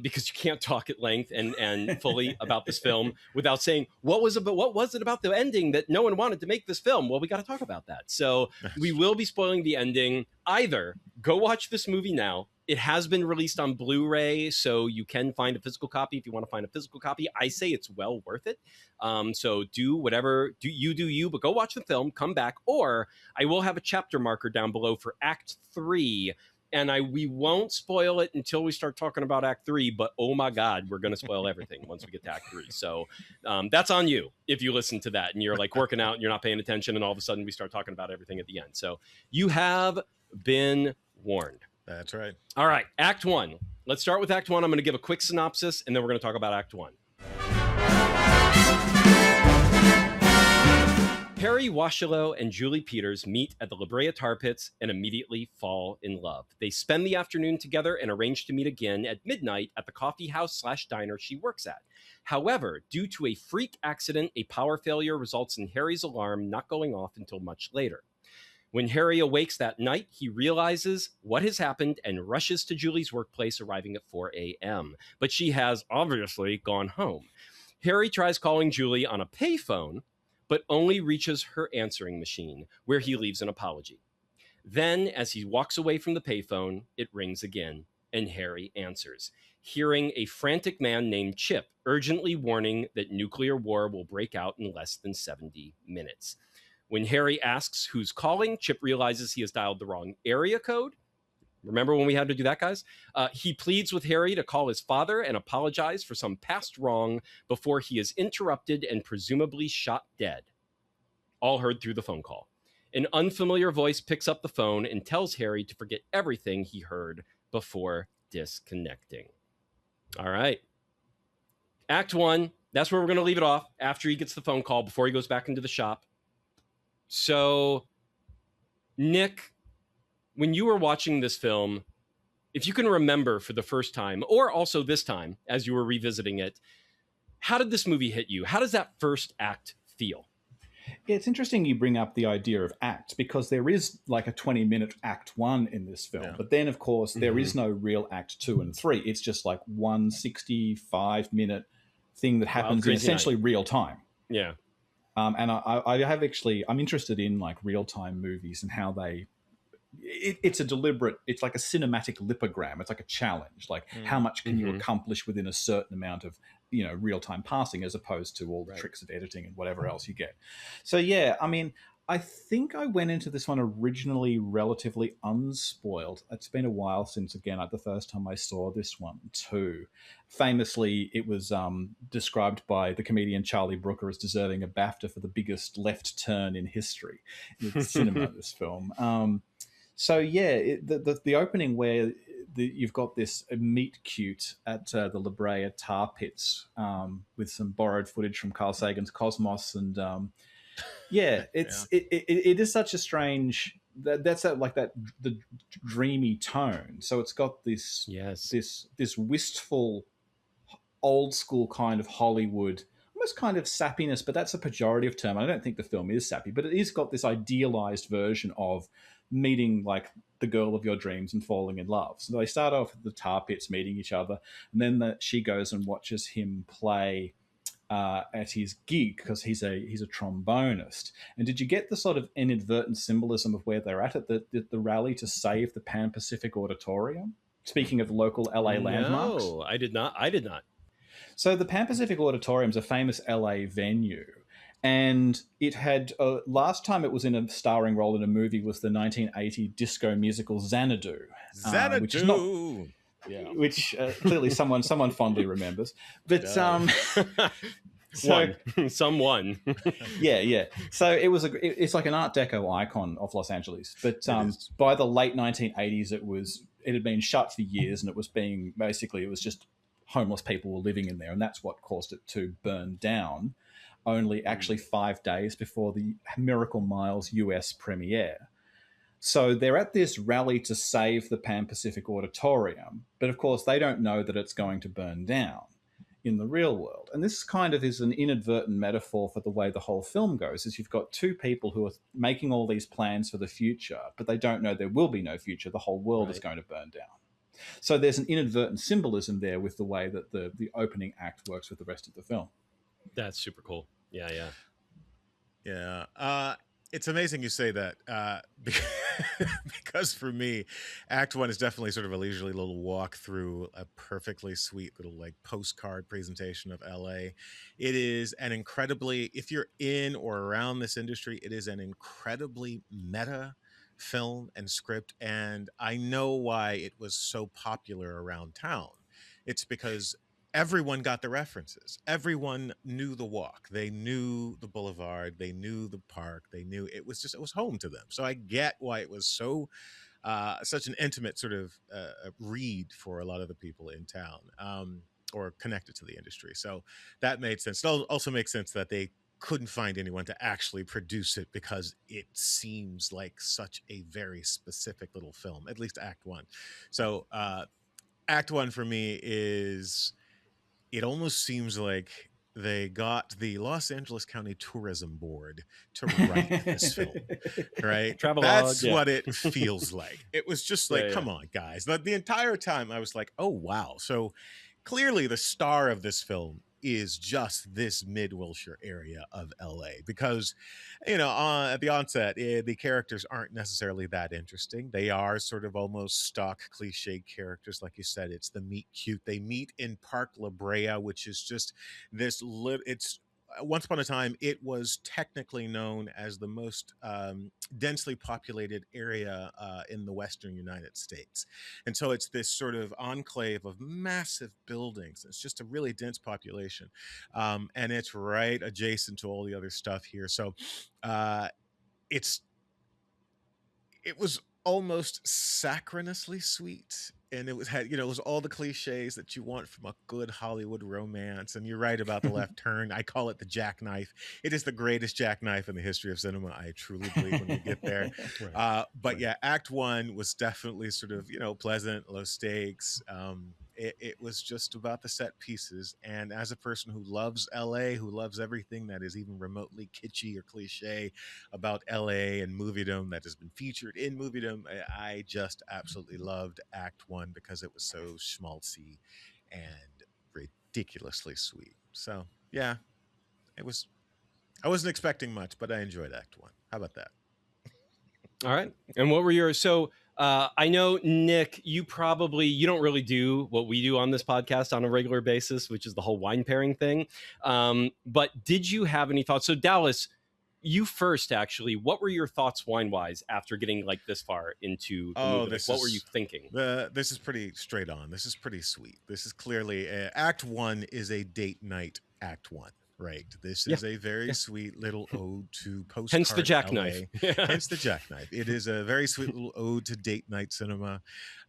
Speaker 5: because you can't talk at length and fully about this film without saying what was it about the ending that no one wanted to make this film. Well, we got to talk about that. So we will be spoiling the ending. Either go watch this movie now. It has been released on Blu-ray, so you can find a physical copy if you want to find a physical copy. I say it's well worth it. So do whatever, do you, but go watch the film, come back, or I will have a chapter marker down below for Act 3, and we won't spoil it until we start talking about Act 3, but oh my God, we're going to spoil everything once we get to Act 3. So that's on you if you listen to that and you're like working out and you're not paying attention and all of a sudden we start talking about everything at the end. So you have been warned.
Speaker 2: That's right.
Speaker 5: All right, Act 1. Let's start with Act 1. I'm going to give a quick synopsis, and then we're going to talk about Act 1. Perry Washilow and Julie Peters meet at the La Brea Tar Pits and immediately fall in love. They spend the afternoon together and arrange to meet again at midnight at the coffee house/diner she works at. However, due to a freak accident, a power failure results in Harry's alarm not going off until much later. When Harry awakes that night, he realizes what has happened and rushes to Julie's workplace, arriving at 4 a.m. But she has obviously gone home. Harry tries calling Julie on a payphone, but only reaches her answering machine, where he leaves an apology. Then, as he walks away from the payphone, it rings again, and Harry answers, hearing a frantic man named Chip urgently warning that nuclear war will break out in less than 70 minutes. When Harry asks who's calling, Chip realizes he has dialed the wrong area code. Remember when we had to do that, guys? He pleads with Harry to call his father and apologize for some past wrong before he is interrupted and presumably shot dead. All heard through the phone call. An unfamiliar voice picks up the phone and tells Harry to forget everything he heard before disconnecting. All right. Act 1, that's where we're going to leave it off after he gets the phone call, before he goes back into the shop. So, Nick, when you were watching this film, if you can remember for the first time, or also this time as you were revisiting it, how did this movie hit you? How does that first act feel?
Speaker 1: It's interesting you bring up the idea of acts, because there is like a 20-minute Act 1 in this film. Yeah. But then, of course, there is no real Act 2 and 3. It's just like one 65-minute thing that happens in essentially real time.
Speaker 5: Yeah.
Speaker 1: And I have actually, I'm interested in like real-time movies and how they, it's a deliberate, it's like a cinematic lipogram. It's like a challenge. Like how much can you accomplish within a certain amount of, you know, real-time passing, as opposed to all the tricks of editing and whatever else you get. So yeah, I mean, I think I went into this one originally relatively unspoiled. It's been a while since, again, the first time I saw this one too. Famously, it was described by the comedian Charlie Brooker as deserving a BAFTA for the biggest left turn in history in the cinema, this film. So yeah, the opening where you've got this meet cute at the La Brea Tar Pits with some borrowed footage from Carl Sagan's Cosmos, and yeah, it is such a strange that's like that the dreamy tone. So it's got this this wistful old school kind of Hollywood, almost kind of sappiness, but that's a pejorative term. I don't think the film is sappy, but it is got this idealized version of meeting like the girl of your dreams and falling in love. So they start off at the tar pits meeting each other, and then she goes and watches him play at his gig, because he's a trombonist. And did you get the sort of inadvertent symbolism of where they're at the rally to save the Pan Pacific Auditorium? Speaking of local LA landmarks.
Speaker 5: No, I did not.
Speaker 1: So the Pan Pacific Auditorium is a famous LA venue. And it had, last time it was in a starring role in a movie was the 1980 disco musical Xanadu.
Speaker 2: Xanadu!
Speaker 1: Which is not, which clearly someone fondly remembers. But
Speaker 5: someone.
Speaker 1: Yeah. So it's like an Art Deco icon of Los Angeles. But by the late 1980s, it had been shut for years, and it was just homeless people were living in there, and that's what caused it to burn down. Only actually 5 days before the Miracle Miles US premiere. So they're at this rally to save the Pan Pacific Auditorium, but of course they don't know that it's going to burn down in the real world. And this kind of is an inadvertent metaphor for the way the whole film goes, is you've got two people who are making all these plans for the future, but they don't know there will be no future. The whole world is going to burn down. So there's an inadvertent symbolism there with the way that the opening act works with the rest of the film.
Speaker 5: That's super cool. Yeah.
Speaker 2: It's amazing you say that, because for me, Act 1 is definitely sort of a leisurely little walk through a perfectly sweet little like postcard presentation of LA. It is an incredibly, if you're in or around this industry, it is an incredibly meta film and script, and I know why it was so popular around town. It's because everyone got the references. Everyone knew the walk. They knew the boulevard. They knew the park. They knew it was home to them. So I get why it was so such an intimate sort of read for a lot of the people in town, or connected to the industry. So that made sense. It also makes sense that they couldn't find anyone to actually produce it, because it seems like such a very specific little film, at least Act One. So Act One for me is, it almost seems like they got the Los Angeles County Tourism Board to write this film, right? That's what it feels like. It was just like, come on, guys. The entire time I was like, oh, wow. So clearly the star of this film is just this mid-Wilshire area of LA, because, you know, at the onset, the characters aren't necessarily that interesting. They are sort of almost stock cliche characters. Like you said, it's the meet cute. They meet in Park La Brea, which is just this it's once upon a time, it was technically known as the most densely populated area in the Western United States. And so it's this sort of enclave of massive buildings. It's just a really dense population. And it's right adjacent to all the other stuff here. So it was almost saccharinously sweet. And it was all the cliches that you want from a good Hollywood romance. And you're right about the left turn. I call it the jackknife. It is the greatest jackknife in the history of cinema. I truly believe when we get there. But yeah, Act One was definitely sort of, pleasant, low stakes. It was just about the set pieces. And as a person who loves LA, who loves everything that is even remotely kitschy or cliche about LA and moviedom that has been featured in moviedom, I just absolutely loved Act One because it was so schmaltzy and ridiculously sweet. So yeah, I wasn't expecting much, but I enjoyed Act One. How about that?
Speaker 5: All right. And what were your, I know, Nick, you don't really do what we do on this podcast on a regular basis, which is the whole wine pairing thing. But did you have any thoughts? So Dallas, you first, actually, what were your thoughts wine-wise after getting like this far into the movie? What were you thinking?
Speaker 2: This is pretty straight on. This is pretty sweet. This is clearly, Act One is a date night Act One. Right. This is a very sweet little ode to postcard.
Speaker 5: Hence the jackknife.
Speaker 2: Hence the jackknife. It is a very sweet little ode to date night cinema.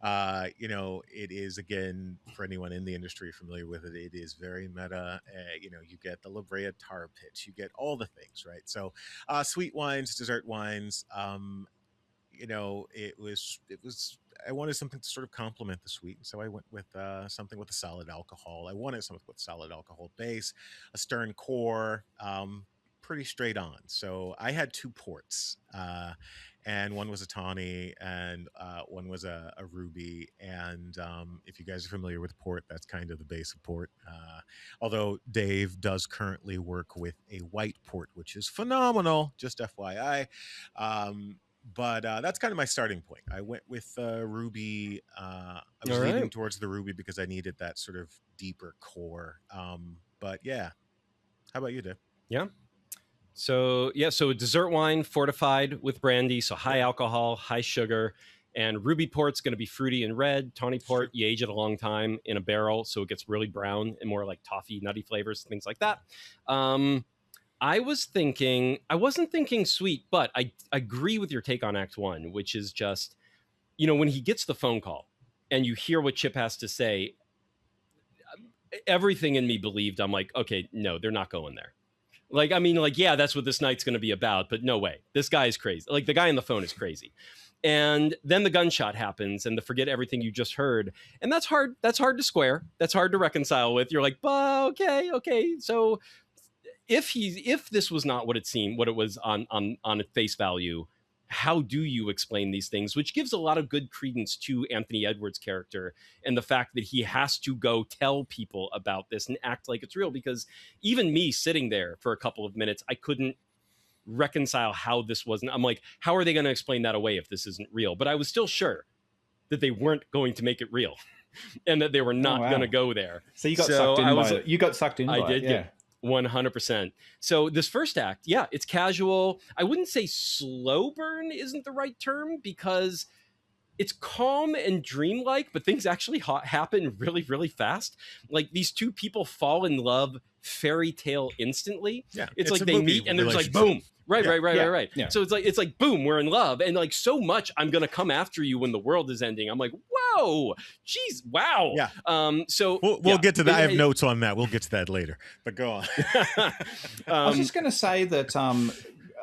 Speaker 2: It is, again, for anyone in the industry familiar with it, it is very meta. You get the La Brea tar pits, you get all the things, right? So sweet wines, dessert wines. It was I wanted something to sort of complement the sweet, and so I went with something with a solid alcohol. I wanted something with solid alcohol base, a stern core, pretty straight on. So I had two ports, and one was a tawny, and one was a ruby. And if you guys are familiar with port, that's kind of the base of port. Although Dave does currently work with a white port, which is phenomenal, just FYI. But that's kind of my starting point. I went with ruby. I was leaning towards the ruby because I needed that sort of deeper core. But yeah, how about you, Dave?
Speaker 5: Yeah. So a dessert wine fortified with brandy, so high alcohol, high sugar, and ruby port's going to be fruity and red. Tawny port, you age it a long time in a barrel, so it gets really brown and more like toffee, nutty flavors, things like that. I wasn't thinking sweet, but I agree with your take on Act One, which is just, when he gets the phone call and you hear what Chip has to say, everything in me believed, I'm like, okay, no, they're not going there. Yeah, that's what this night's going to be about, but no way. This guy is crazy. Like, the guy on the phone is crazy. And then the gunshot happens and forget everything you just heard. And that's hard to square. That's hard to reconcile with. You're like, okay. So if this was not what it was on face value, how do you explain these things? Which gives a lot of good credence to Anthony Edwards' character and the fact that he has to go tell people about this and act like it's real. Because even me sitting there for a couple of minutes, I couldn't reconcile how this wasn't. I'm like, how are they going to explain that away if this isn't real? But I was still sure that they weren't going to make it real and that they were not going to go there.
Speaker 1: So you got sucked in by it. You got sucked in by it.
Speaker 5: I did, yeah. 100%. So this first act, it's casual. I wouldn't say slow burn isn't the right term because it's calm and dreamlike, but things actually happen really, really fast. Like, these two people fall in love fairy tale instantly.
Speaker 2: Yeah,
Speaker 5: it's
Speaker 2: it's
Speaker 5: like
Speaker 2: a
Speaker 5: they
Speaker 2: movie
Speaker 5: meet and there's like
Speaker 2: relationship.
Speaker 5: boom. Right.
Speaker 1: Yeah.
Speaker 5: So it's like boom, we're in love, and like so much I'm gonna come after you when the world is ending. I'm like, whoa, geez, wow.
Speaker 2: Yeah.
Speaker 5: So
Speaker 2: We'll get to that. I have notes on that. We'll get to that later. But go on.
Speaker 1: I was just going to say that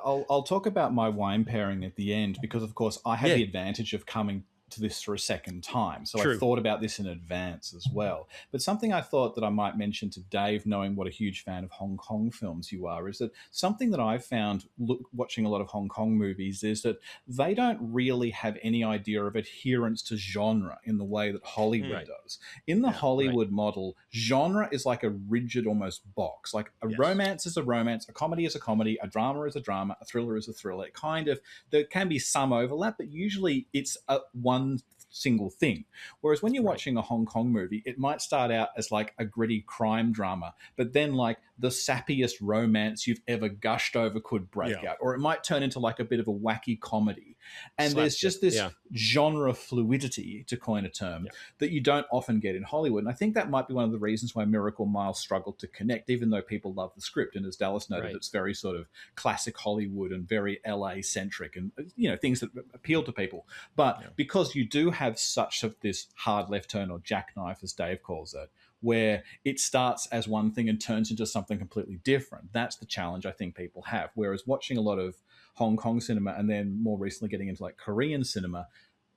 Speaker 1: I'll talk about my wine pairing at the end because, of course, I have the advantage of coming to this for a second time. So I thought about this in advance as well. But something I thought that I might mention to Dave, knowing what a huge fan of Hong Kong films you are, is that something that I've found watching a lot of Hong Kong movies is that they don't really have any idea of adherence to genre in the way that Hollywood does. In the Hollywood model, genre is like a rigid almost box. Like a romance is a romance, a comedy is a comedy, a drama is a drama, a thriller is a thriller. It kind of, there can be some overlap, but usually it's one single thing. Whereas when you're watching a Hong Kong movie, it might start out as like a gritty crime drama, but then like the sappiest romance you've ever gushed over could break out. Or it might turn into like a bit of a wacky comedy. And there's just this genre fluidity, to coin a term, that you don't often get in Hollywood. And I think that might be one of the reasons why Miracle Mile struggled to connect, even though people love the script. And as Dallas noted, it's very sort of classic Hollywood and very LA centric and, you know, things that appeal to people. But because you do have such of this hard left turn, or jackknife, as Dave calls it, where it starts as one thing and turns into something completely different. That's the challenge I think people have. Whereas watching a lot of Hong Kong cinema and then more recently getting into like Korean cinema,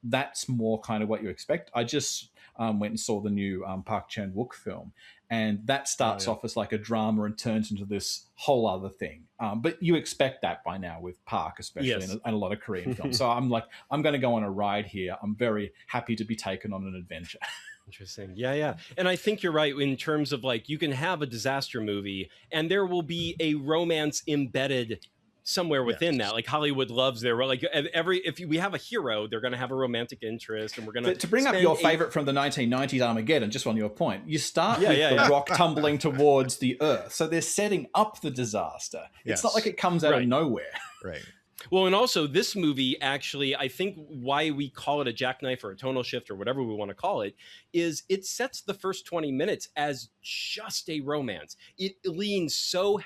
Speaker 1: that's more kind of what you expect. I just went and saw the new Park Chan-wook film, and that starts off as like a drama and turns into this whole other thing. But you expect that by now with Park, especially, and a lot of Korean films. So I'm like, I'm going to go on a ride here. I'm very happy to be taken on an adventure.
Speaker 5: Interesting. Yeah. And I think you're right in terms of like, you can have a disaster movie and there will be a romance embedded somewhere within that. Like Hollywood loves their, like if we have a hero, they're going to have a romantic interest, and we're going
Speaker 1: to bring up your favorite from the 1990s, Armageddon, just on your point, you start with the rock tumbling towards the earth. So they're setting up the disaster. It's not like it comes out of nowhere.
Speaker 2: Right.
Speaker 5: Well, and also this movie, actually, I think why we call it a jackknife or a tonal shift or whatever we want to call it, is it sets the first 20 minutes as just a romance. It leans so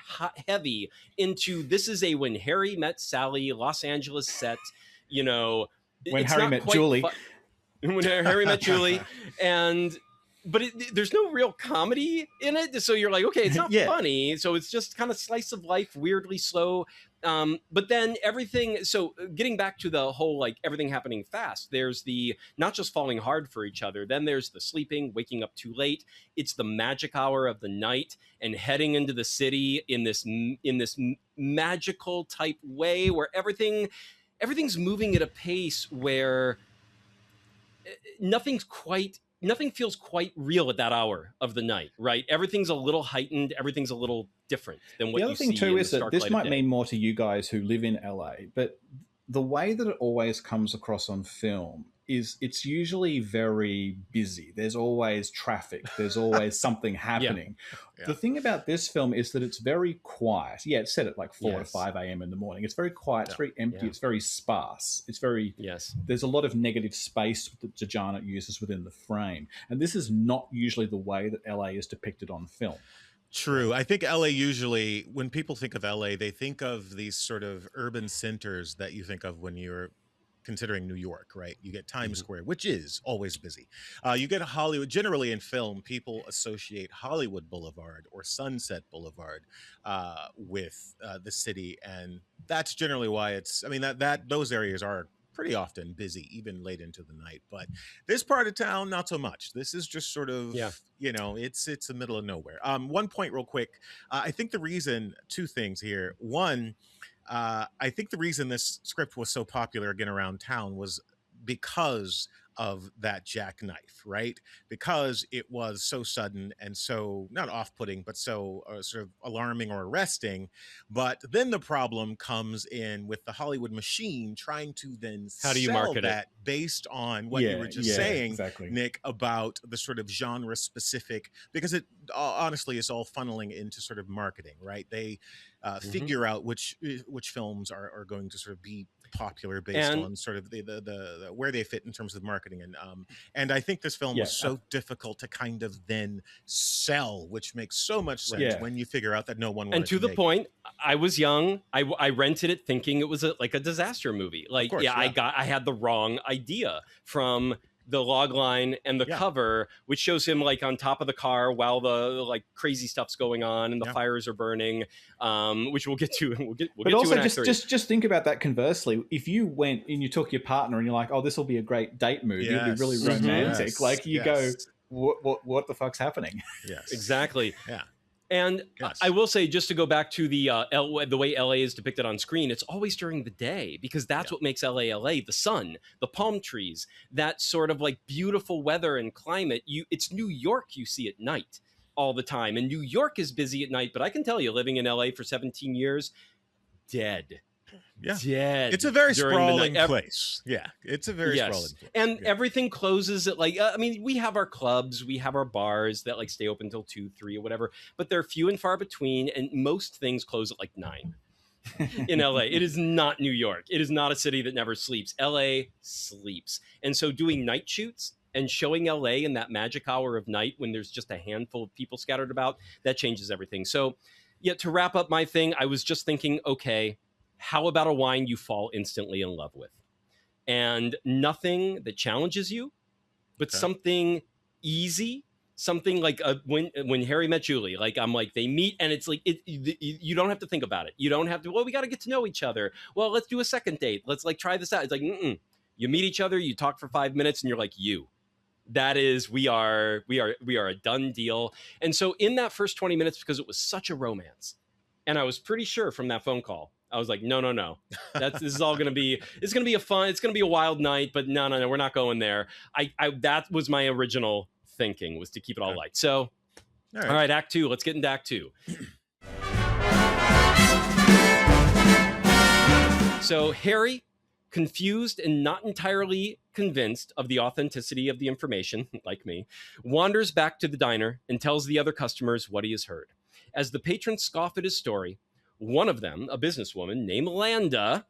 Speaker 5: heavy into, this is a When Harry Met Sally Los Angeles set, you know.
Speaker 1: When Harry Met Julie.
Speaker 5: When Harry Met Julie. But there's no real comedy in it. So you're like, okay, it's not funny. So it's just kind of slice of life, weirdly slow. But then everything, so getting back to the whole, like everything happening fast, there's the not just falling hard for each other. Then there's the sleeping, waking up too late. It's the magic hour of the night and heading into the city in this magical type way where everything's moving at a pace where nothing feels quite real at that hour of the night, right? Everything's a little heightened. Everything's a little different than what you see.
Speaker 1: The other thing too is that this might
Speaker 5: day.
Speaker 1: mean more to you guys who live in LA, but the way that it always comes across on film is it's usually very busy. There's always traffic. There's always something happening. The thing about this film is that it's very quiet. Yeah, it's set at like 4 to 5 a.m. in the morning. It's very quiet. It's very empty. It's very sparse. It's very... There's a lot of negative space that DeJarnatt uses within the frame. And this is not usually the way that LA is depicted on film.
Speaker 2: True. I think LA usually, when people think of LA, they think of these sort of urban centers that you think of when you're considering New York, right? You get Times Square, which is always busy. You get Hollywood. Generally in film, people associate Hollywood Boulevard or Sunset Boulevard with the city, and that's generally why it's. I mean, those areas are pretty often busy, even late into the night. But this part of town, not so much. This is just sort of, you know, it's the middle of nowhere. One point real quick. I think the reason, two things here. One, I think the reason this script was so popular again around town was because of that jackknife, right? Because it was so sudden and so not off-putting, but so sort of alarming or arresting. But then the problem comes in with the Hollywood machine trying to then
Speaker 5: how do you
Speaker 2: sell
Speaker 5: market
Speaker 2: that based on what you were just saying,
Speaker 1: exactly.
Speaker 2: Nick, about the sort of genre specific, because it honestly is all funneling into sort of marketing, right? figure out which films are going to sort of be popular based on sort of the where they fit in terms of marketing. And I think this film was so difficult to kind of then sell, which makes so much sense when you figure out that no one wanted
Speaker 5: and to the point, I was young. I rented it thinking it was like a disaster movie. Like, course, I had the wrong idea from the log line and the cover, which shows him like on top of the car while the like crazy stuff's going on and the fires are burning, which we'll get to. But
Speaker 1: also, just think about that conversely. If you went and you took your partner and you're like, "Oh, this will be a great date movie. It'll be really romantic." Like you go, "What the fuck's happening?"
Speaker 5: Yes, exactly.
Speaker 2: Yeah.
Speaker 5: And I will say, just to go back to the way LA is depicted on screen, it's always during the day because that's what makes LA LA. The sun, the palm trees, that sort of like beautiful weather and climate. It's New York you see at night all the time. And New York is busy at night, but I can tell you, living in LA for 17 years, dead. Dead.
Speaker 2: It's a very sprawling place. Yeah, it's a very sprawling place.
Speaker 5: And everything closes at like, I mean, we have our clubs, we have our bars that like stay open till 2, 3 or whatever, but they're few and far between. And most things close at like 9 in LA. It is not New York. It is not a city that never sleeps. LA sleeps. And so doing night shoots and showing LA in that magic hour of night when there's just a handful of people scattered about, that changes everything. So to wrap up my thing, I was just thinking, okay, how about a wine you fall instantly in love with? And nothing that challenges you, but something easy, something like when Harry met Julie. Like I'm like, they meet and it's like, you don't have to think about it. You don't have to, we got to get to know each other. Well, let's do a second date. Let's like try this out. It's like, you meet each other, you talk for 5 minutes and you're like, that is, we are a done deal. And so in that first 20 minutes, because it was such a romance, and I was pretty sure from that phone call, I was like, no. This is all going to be, it's going to be it's going to be a wild night, but no, we're not going there. That was my original thinking, was to keep it all light. So, all right, Act 2, let's get into Act 2. So Harry, confused and not entirely convinced of the authenticity of the information, like me, wanders back to the diner and tells the other customers what he has heard. As the patrons scoff at his story, one of them, a businesswoman named Landa,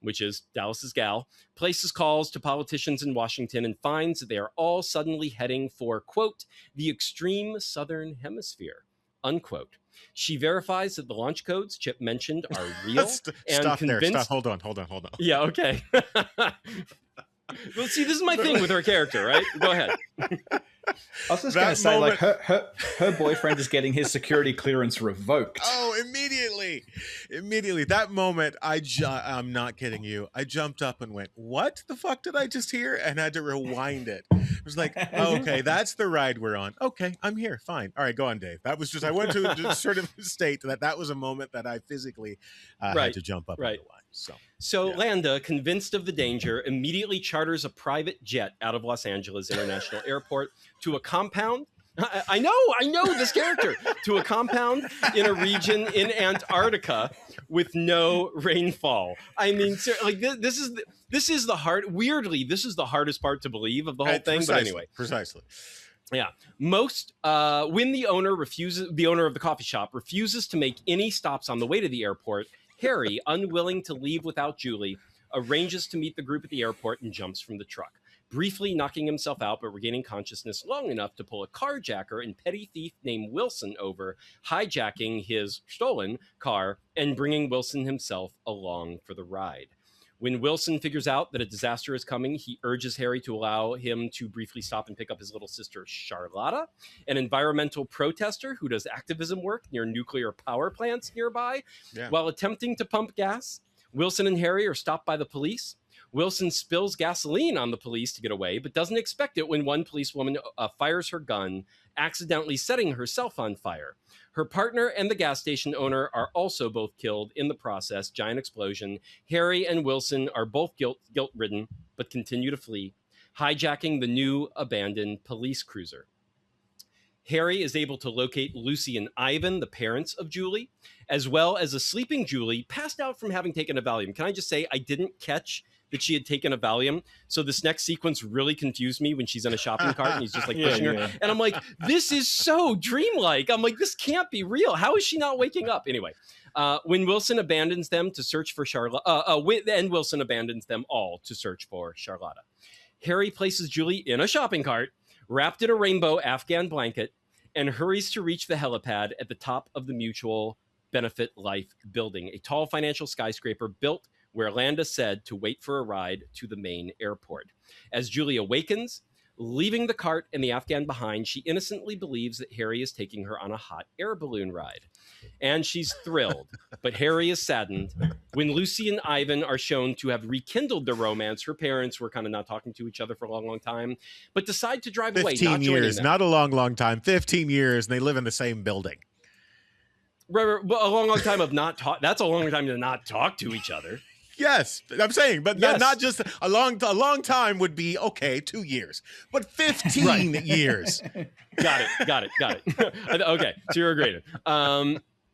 Speaker 5: which is Dallas's gal, places calls to politicians in Washington and finds that they are all suddenly heading for, quote, the extreme southern hemisphere, unquote. She verifies that the launch codes Chip mentioned are real.
Speaker 2: Stop. Hold on.
Speaker 5: Yeah, okay. Well, see, this is my thing with her character, right? Go ahead.
Speaker 1: I was just going to say, like, her boyfriend is getting his security clearance revoked.
Speaker 2: Oh, immediately. That moment, I'm not kidding you. I jumped up and went, what the fuck did I just hear? And I had to rewind it. I was like, oh, okay, that's the ride we're on. Okay, I'm here. Fine. All right, go on, Dave. That was just, I went to just sort of state that was a moment that I physically had to jump up and rewind.
Speaker 5: So Landa, convinced of the danger, immediately charters a private jet out of Los Angeles International Airport to a compound. I know this character, to a compound in a region in Antarctica with no rainfall. I mean, like this is the hard. Weirdly, this is the hardest part to believe of the whole thing. But anyway,
Speaker 2: precisely.
Speaker 5: Yeah. When the owner of the coffee shop refuses to make any stops on the way to the airport, Harry, unwilling to leave without Julie, arranges to meet the group at the airport and jumps from the truck, briefly knocking himself out but regaining consciousness long enough to pull a carjacker and petty thief named Wilson over, hijacking his stolen car and bringing Wilson himself along for the ride. When Wilson figures out that a disaster is coming, he urges Harry to allow him to briefly stop and pick up his little sister, Charlotta, an environmental protester who does activism work near nuclear power plants nearby. Yeah. While attempting to pump gas, Wilson and Harry are stopped by the police. Wilson spills gasoline on the police to get away, but doesn't expect it when one policewoman fires her gun, accidentally setting herself on fire. Her partner and the gas station owner are also both killed in the process. Giant explosion. Harry and Wilson are both guilt-ridden, but continue to flee, hijacking the new abandoned police cruiser. Harry is able to locate Lucy and Ivan, the parents of Julie, as well as a sleeping Julie, passed out from having taken a Valium. Can I just say, I didn't catch that she had taken a Valium. So this next sequence really confused me when she's in a shopping cart and he's just like pushing her. And I'm like, this is so dreamlike. I'm like, this can't be real. How is she not waking up? Anyway, When Wilson abandons them to search for Charlotte, and Wilson abandons them all to search for Charlotta. Harry places Julie in a shopping cart, wrapped in a rainbow Afghan blanket, and hurries to reach the helipad at the top of the Mutual Benefit Life building, a tall financial skyscraper built where Landa said to wait for a ride to the main airport. As Julie awakens, leaving the cart and the Afghan behind, she innocently believes that Harry is taking her on a hot air balloon ride. And she's thrilled, but Harry is saddened. When Lucy and Ivan are shown to have rekindled their romance, her parents were kind of not talking to each other for a long, long time, but decide to drive away.
Speaker 2: 15 years, not a long, long time. 15 years, and they live in the same building.
Speaker 5: Right, but a long, long time of not talk. That's a long time to not talk to each other.
Speaker 2: Yes, I'm saying, but
Speaker 5: Yes.
Speaker 2: not just a long time would be okay, 2 years, but 15 years.
Speaker 5: Got it. Okay, so you're agreeing.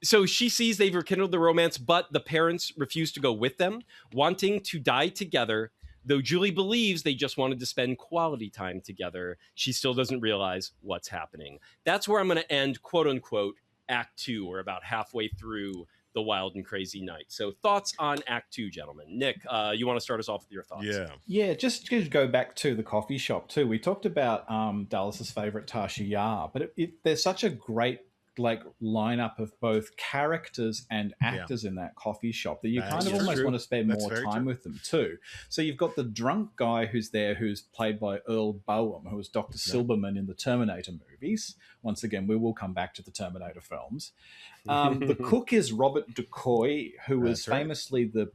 Speaker 5: So she sees they've rekindled the romance, but the parents refuse to go with them, wanting to die together. Though Julie believes they just wanted to spend quality time together, she still doesn't realize what's happening. That's where I'm going to end, quote unquote, Act 2. We're about halfway through The Wild and Crazy Night. So thoughts on Act 2, gentlemen. Nick, you want to start us off with your thoughts?
Speaker 1: Yeah, just to go back to the coffee shop too. We talked about Dallas's favorite Tasha Yar, but there's such a great lineup of both characters and actors in that coffee shop that you kind of almost want to spend more time with them too. So you've got the drunk guy who's there, who's played by Earl Boehm, who was Dr. Silberman in the Terminator movies. Once again, we will come back to the Terminator films. The cook is Robert Ducoy, who was famously the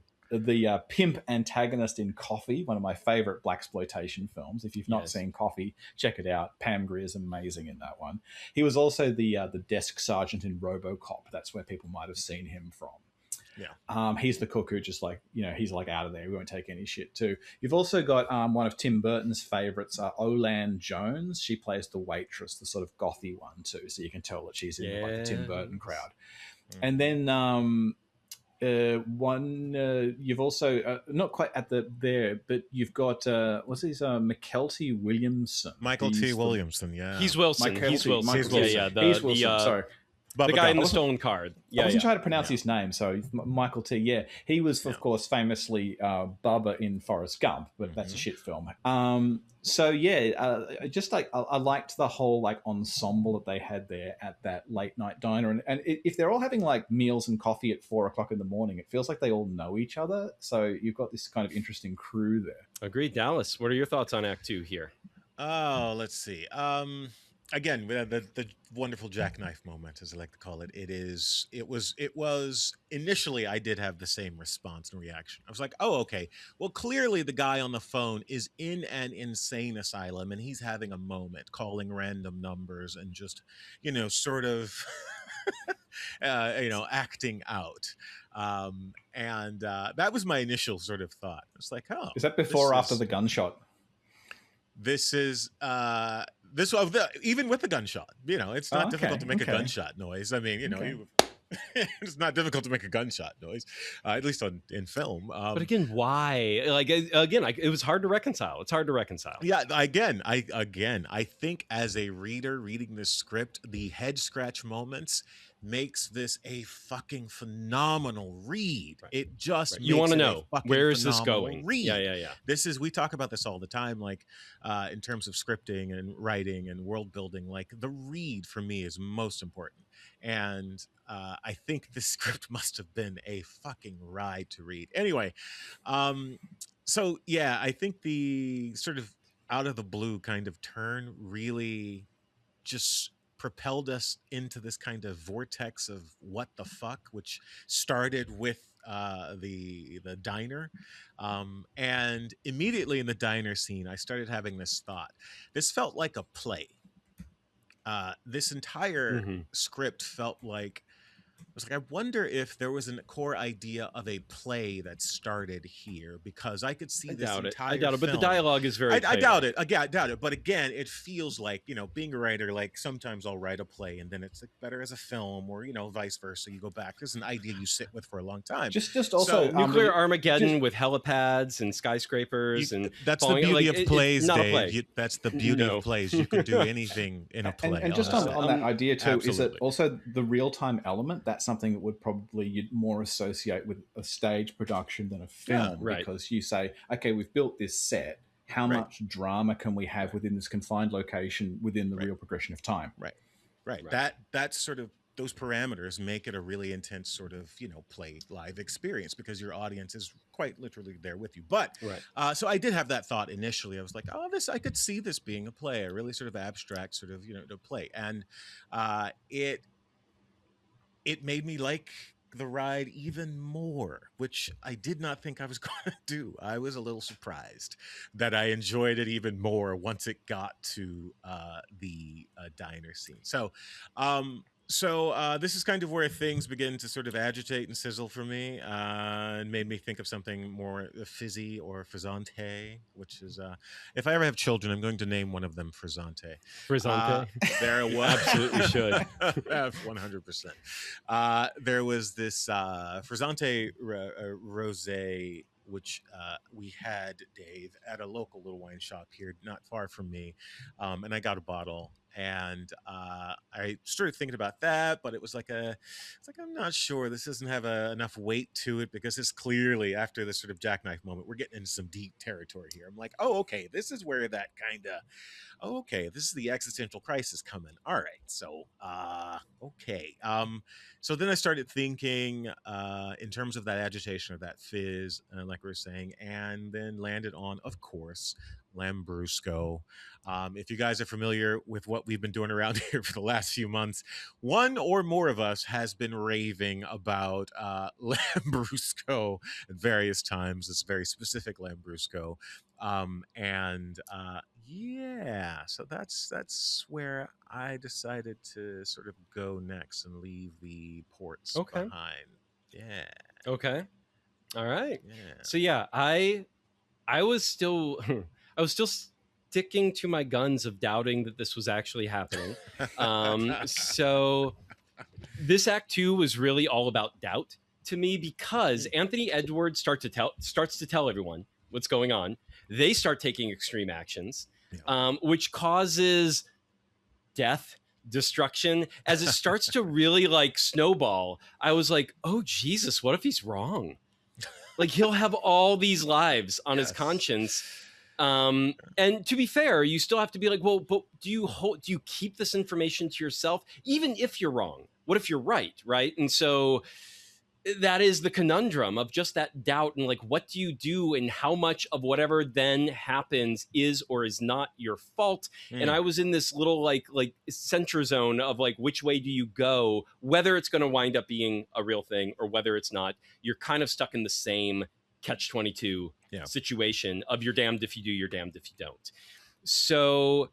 Speaker 1: pimp antagonist in Coffee, one of my favorite blaxploitation films. If you've not seen Coffee, check it out. Pam Grier's amazing in that one. He was also the desk sergeant in RoboCop. That's where people might have seen him from. Yeah. He's the cook who just he's out of there. We won't take any shit too. You've also got one of Tim Burton's favorites, Olan Jones. She plays the waitress, the sort of gothy one too. So you can tell that she's in the Tim Burton crowd. And then you've also not quite at there, but you've got what's his McKelty Williamson.
Speaker 2: Michael T. Williamson, yeah.
Speaker 5: He's Wilson. He's Wilson.
Speaker 1: He's Wilson.
Speaker 5: He's
Speaker 1: Wilson. Sorry.
Speaker 5: The guy in the stolen card.
Speaker 1: I wasn't trying to pronounce his name, so Michael T. Yeah, he was, of course, famously Bubba in Forrest Gump, but that's a shit film. I liked the whole ensemble that they had there at that late night diner, and if they're all having meals and coffee at 4 o'clock in the morning, it feels like they all know each other. So you've got this kind of interesting crew there. Agreed.
Speaker 5: Dallas, what are your thoughts on Act 2 here?
Speaker 2: Oh, let's see. Again, the wonderful jackknife moment, as I like to call it. It was initially, I did have the same response and reaction. I was like, oh, okay. Well, clearly the guy on the phone is in an insane asylum and he's having a moment, calling random numbers and just, sort of, acting out. That was my initial sort of thought. It's like, oh.
Speaker 1: Is that before or after the gunshot?
Speaker 2: This is even with the gunshot, it's not difficult to make a gunshot noise. I mean, it's not difficult to make a gunshot noise, at least in film.
Speaker 5: But again, why? It was hard to reconcile. It's hard to reconcile.
Speaker 2: Yeah. I think as a reader reading this script, the head scratch moments makes this a fucking phenomenal read. Right. It just
Speaker 5: you want to know where is this going?
Speaker 2: Read.
Speaker 5: Yeah.
Speaker 2: We talk about this all the time, in terms of scripting and writing and world building. The read for me is most important, and I think this script must have been a fucking ride to read. Anyway, I think the sort of out of the blue kind of turn really just propelled us into this kind of vortex of what the fuck, which started with the diner, and immediately in the diner scene I started having this thought. This felt like a play. This entire script felt like, I wonder if there was a core idea of a play that started here, because I could see I doubt it,
Speaker 5: but the dialogue is very
Speaker 2: I doubt it. Again, I doubt it. But again, it feels like, being a writer, sometimes I'll write a play and then it's better as a film, or, vice versa. You go back. There's an idea you sit with for a long time.
Speaker 1: Just also
Speaker 5: nuclear Armageddon with helipads and skyscrapers.
Speaker 2: That's the beauty of plays, Dave. That's the beauty of plays. You can do anything in a play.
Speaker 1: And just on that idea too, is it also the real-time element that's something that would probably you'd more associate with a stage production than a film, because you say, okay, we've built this set. How much drama can we have within this confined location within the real progression of time?
Speaker 2: Right. That's sort of, those parameters make it a really intense sort of, play live experience, because your audience is quite literally there with you. But so I did have that thought initially. I was like, oh, I could see this being a play, a really sort of abstract sort of, to play. And it made me like the ride even more, which I did not think I was going to do. I was a little surprised that I enjoyed it even more once it got to the diner scene. So this is kind of where things begin to sort of agitate and sizzle for me, and made me think of something more fizzy or frizzante, which is, if I ever have children, I'm going to name one of them Frizzante.
Speaker 5: Frizzante?
Speaker 2: There was.
Speaker 5: Absolutely should.
Speaker 2: 100%. There was this Frizzante rosé, which we had, Dave, at a local little wine shop here not far from me, and I got a bottle. And I started thinking about that, but it's like I'm not sure. This doesn't have enough weight to it, because it's clearly, after this sort of jackknife moment, we're getting into some deep territory here. I'm like, oh, okay, this is where that kind of, this is the existential crisis coming. All right, so okay. So then I started thinking in terms of that agitation, of that fizz, like we were saying, and then landed on, of course, Lambrusco. If you guys are familiar with what we've been doing around here for the last few months, one or more of us has been raving about Lambrusco at various times. This very specific Lambrusco. So that's where I decided to sort of go next and leave the ports behind. Yeah.
Speaker 5: Okay. All right.
Speaker 2: Yeah.
Speaker 5: So yeah, I was still sticking to my guns of doubting that this was actually happening. So this act 2 was really all about doubt to me, because Anthony Edwards starts to tell everyone what's going on. They start taking extreme actions, which causes death, destruction. As it starts to really like snowball, I was like, oh Jesus, what if he's wrong? Like, he'll have all these lives on his conscience. And to be fair, you still have to be like, well, but do you keep this information to yourself, even if you're wrong? What if you're right? Right. And so that is the conundrum of just that doubt, and like, what do you do, and how much of whatever then happens is or is not your fault? And I was in this little like center zone of like, which way do you go, whether it's going to wind up being a real thing or whether it's not. You're kind of stuck in the same catch-22 situation of you're damned if you do, you're damned if you don't. So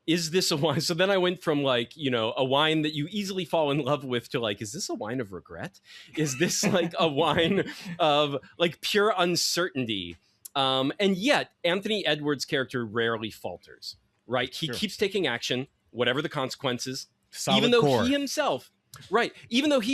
Speaker 5: is this a wine? So then I went from like, a wine that you easily fall in love with to like, is this a wine of regret? Is this like a wine of like pure uncertainty? And yet Anthony Edwards' character rarely falters, right? He keeps taking action, whatever the consequences, even though he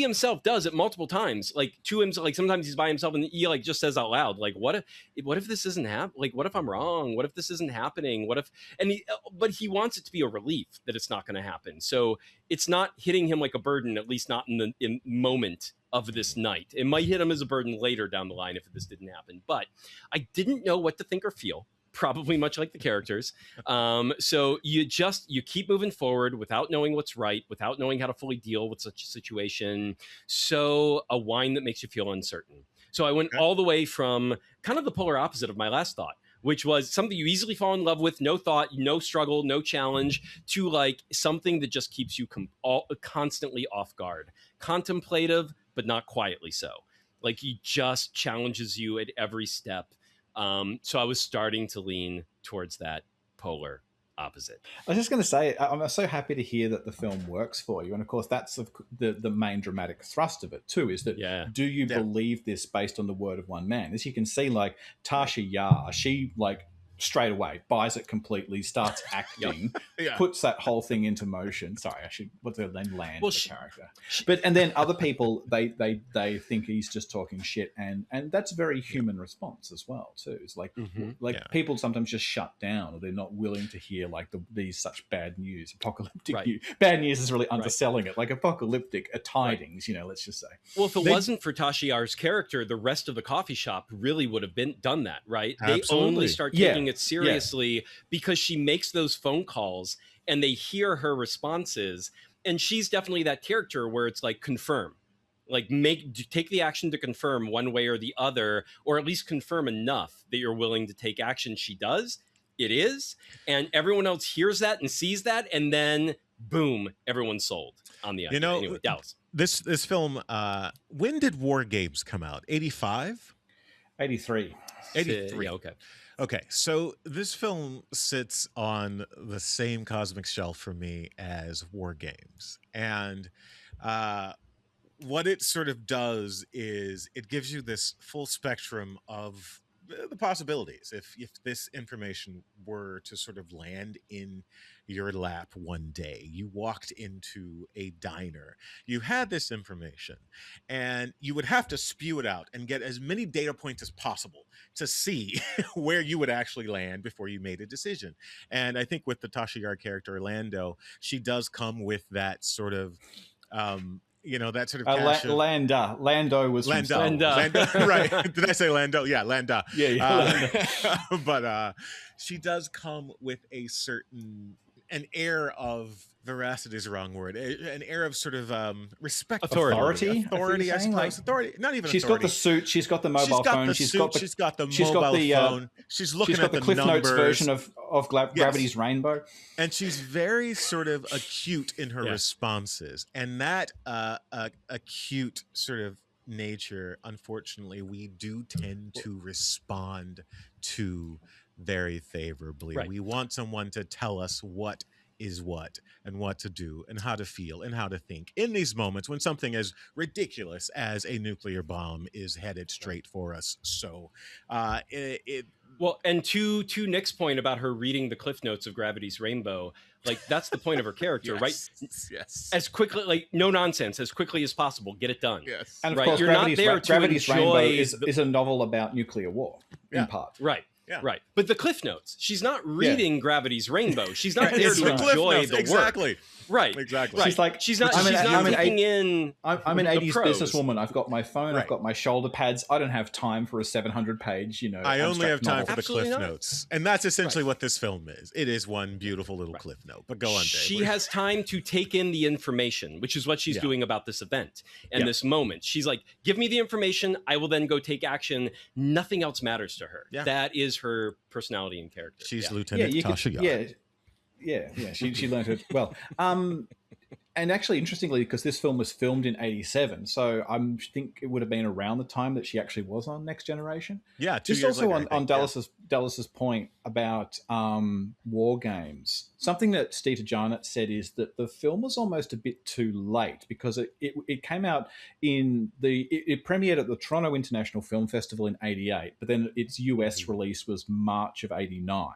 Speaker 5: himself does it multiple times, like to himself. Like sometimes he's by himself and he like just says out loud, like, what if this isn't happening? Like, what if I'm wrong? What if this isn't happening? But he wants it to be a relief that it's not going to happen. So it's not hitting him like a burden, at least not in the moment of this night. It might hit him as a burden later down the line if this didn't happen. But I didn't know what to think or feel. Probably much like the characters. So you keep moving forward without knowing what's right, without knowing how to fully deal with such a situation. So a wine that makes you feel uncertain. So I went all the way from kind of the polar opposite of my last thought, which was something you easily fall in love with, no thought, no struggle, no challenge, to like something that just keeps you constantly off guard, contemplative, but not quietly so. Like he just challenges you at every step. So I was starting to lean towards that polar opposite.
Speaker 1: I was just going to say, I'm so happy to hear that the film works for you. And of course, that's the main dramatic thrust of it too, is that do you believe this based on the word of one man? As you can see, like Tasha Yar, she like straight away, buys it completely, starts acting, puts that whole thing into motion. Sorry, I should what's the name? Land the character. And then other people they think he's just talking shit, and that's a very human response as well too. It's like people sometimes just shut down, or they're not willing to hear like these such bad news, apocalyptic news. Bad news is really underselling it, like apocalyptic tidings. Let's just say.
Speaker 5: Well, if it wasn't for Tashiar's character, the rest of the coffee shop really would have done that, right?
Speaker 2: Absolutely.
Speaker 5: They only start taking it seriously because she makes those phone calls and they hear her responses. And she's definitely that character where it's like, confirm, like take the action to confirm one way or the other, or at least confirm enough that you're willing to take action. She does. It is. And everyone else hears that and sees that. And then boom, everyone's sold on the idea. Anyway, Dallas.
Speaker 2: This film, when did War Games come out? 85?
Speaker 1: 83.
Speaker 5: 83. Yeah,
Speaker 2: Okay, so this film sits on the same cosmic shelf for me as War Games. And what it sort of does is it gives you this full spectrum of the possibilities. If this information were to sort of land in your lap one day, you walked into a diner, you had this information, and you would have to spew it out and get as many data points as possible to see where you would actually land before you made a decision. And I think with the Tashiar character, Orlando, she does come with that sort of that sort of
Speaker 1: Lando was
Speaker 2: Lando, right? Did I say Lando? Yeah, Landa.
Speaker 1: Yeah.
Speaker 2: But she does come with an air of veracity is the wrong word. An air of sort of respect,
Speaker 1: authority,
Speaker 2: I suppose. Authority, not even.
Speaker 1: She's
Speaker 2: authority.
Speaker 1: got the suit. She's got the mobile phone.
Speaker 2: She's got the mobile phone. She's looking at the
Speaker 1: Cliff
Speaker 2: numbers.
Speaker 1: Notes version of Gravity's Rainbow,
Speaker 2: and she's very sort of acute in her responses, and that acute sort of nature, unfortunately, we do tend to respond to very favorably. Right. We want someone to tell us what is what and what to do and how to feel and how to think in these moments when something as ridiculous as a nuclear bomb is headed straight for us. So
Speaker 5: well, and to Nick's point about her reading the cliff notes of Gravity's Rainbow, like that's the point of her character, right?
Speaker 2: Yes.
Speaker 5: As quickly, like no nonsense, as quickly as possible, get it done.
Speaker 2: Yes.
Speaker 1: And of course,
Speaker 5: you're not there to
Speaker 1: Gravity's
Speaker 5: enjoy
Speaker 1: Rainbow is a novel about nuclear war in part.
Speaker 5: Right.
Speaker 2: Yeah.
Speaker 5: Right. But the cliff notes, she's not reading Gravity's Rainbow. She's not there to enjoy the work.
Speaker 2: Exactly.
Speaker 5: Right.
Speaker 2: Exactly.
Speaker 5: Right. She's not taking in.
Speaker 1: I'm an 80s
Speaker 5: pros.
Speaker 1: businesswoman. I've got my phone. I've got my shoulder pads. I don't have time for a 700-page,
Speaker 2: I only have time for the
Speaker 5: Absolutely
Speaker 2: cliff
Speaker 5: not.
Speaker 2: notes. And that's essentially what this film is. It is one beautiful little cliff note. But go on, Dave.
Speaker 5: She has time to take in the information, which is what she's doing about this event and this moment. She's like, give me the information. I will then go take action. Nothing else matters to her. Yeah. That is her personality and character.
Speaker 2: She's Lieutenant Tasha Yar.
Speaker 1: Yeah. She learned it well. And actually, interestingly, because this film was filmed in '87, so I think it would have been around the time that she actually was on Next Generation.
Speaker 2: Yeah,
Speaker 1: just also later, on Dallas's point about war games. Something that Steve DeJarnatt said is that the film was almost a bit too late because it came out it premiered at the Toronto International Film Festival in '88, but then its US release was March of '89.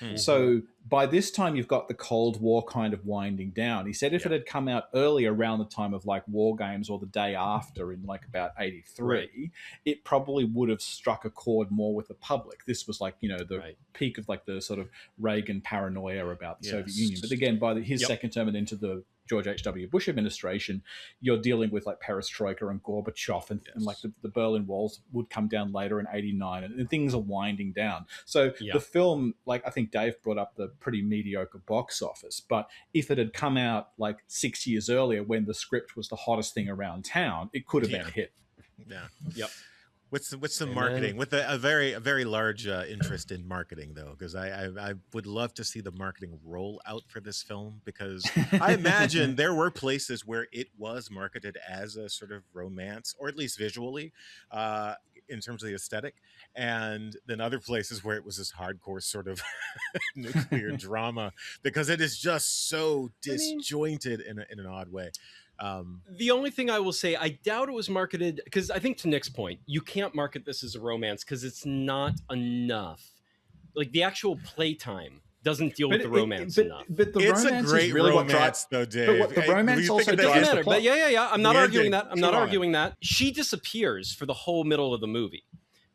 Speaker 1: Mm-hmm. So by this time, you've got the Cold War kind of winding down. He said if it had come out early around the time of like War Games or the day after in like about 83, it probably would have struck a chord more with the public. This was like, the peak of like the sort of Reagan paranoia about the Soviet Union. But again, by his second term and into the George H.W. Bush administration, you're dealing with like perestroika and Gorbachev and like the Berlin Walls would come down later in 89 and things are winding down. So the film, like I think Dave brought up the pretty mediocre box office, but if it had come out like 6 years earlier when the script was the hottest thing around town, it could have been a hit.
Speaker 2: Yeah. Yep. What's the marketing? With a very large interest in marketing, though, because I would love to see the marketing roll out for this film, because I imagine there were places where it was marketed as a sort of romance, or at least visually, in terms of the aesthetic, and then other places where it was this hardcore sort of nuclear drama, because it is just so disjointed in an odd way.
Speaker 5: The only thing I will say, I doubt it was marketed, because I think to Nick's point, you can't market this as a romance because it's not enough like the actual playtime doesn't deal with the romance enough.
Speaker 1: But the
Speaker 2: It's a
Speaker 1: romance
Speaker 2: great
Speaker 1: is really
Speaker 2: romance, though, Dave.
Speaker 1: But what the romance also
Speaker 5: Doesn't
Speaker 1: drives the
Speaker 5: matter,
Speaker 1: plot.
Speaker 5: but yeah. I'm not
Speaker 2: The
Speaker 5: arguing
Speaker 2: ending.
Speaker 5: that. I'm not arguing that. She disappears for the whole middle of the movie,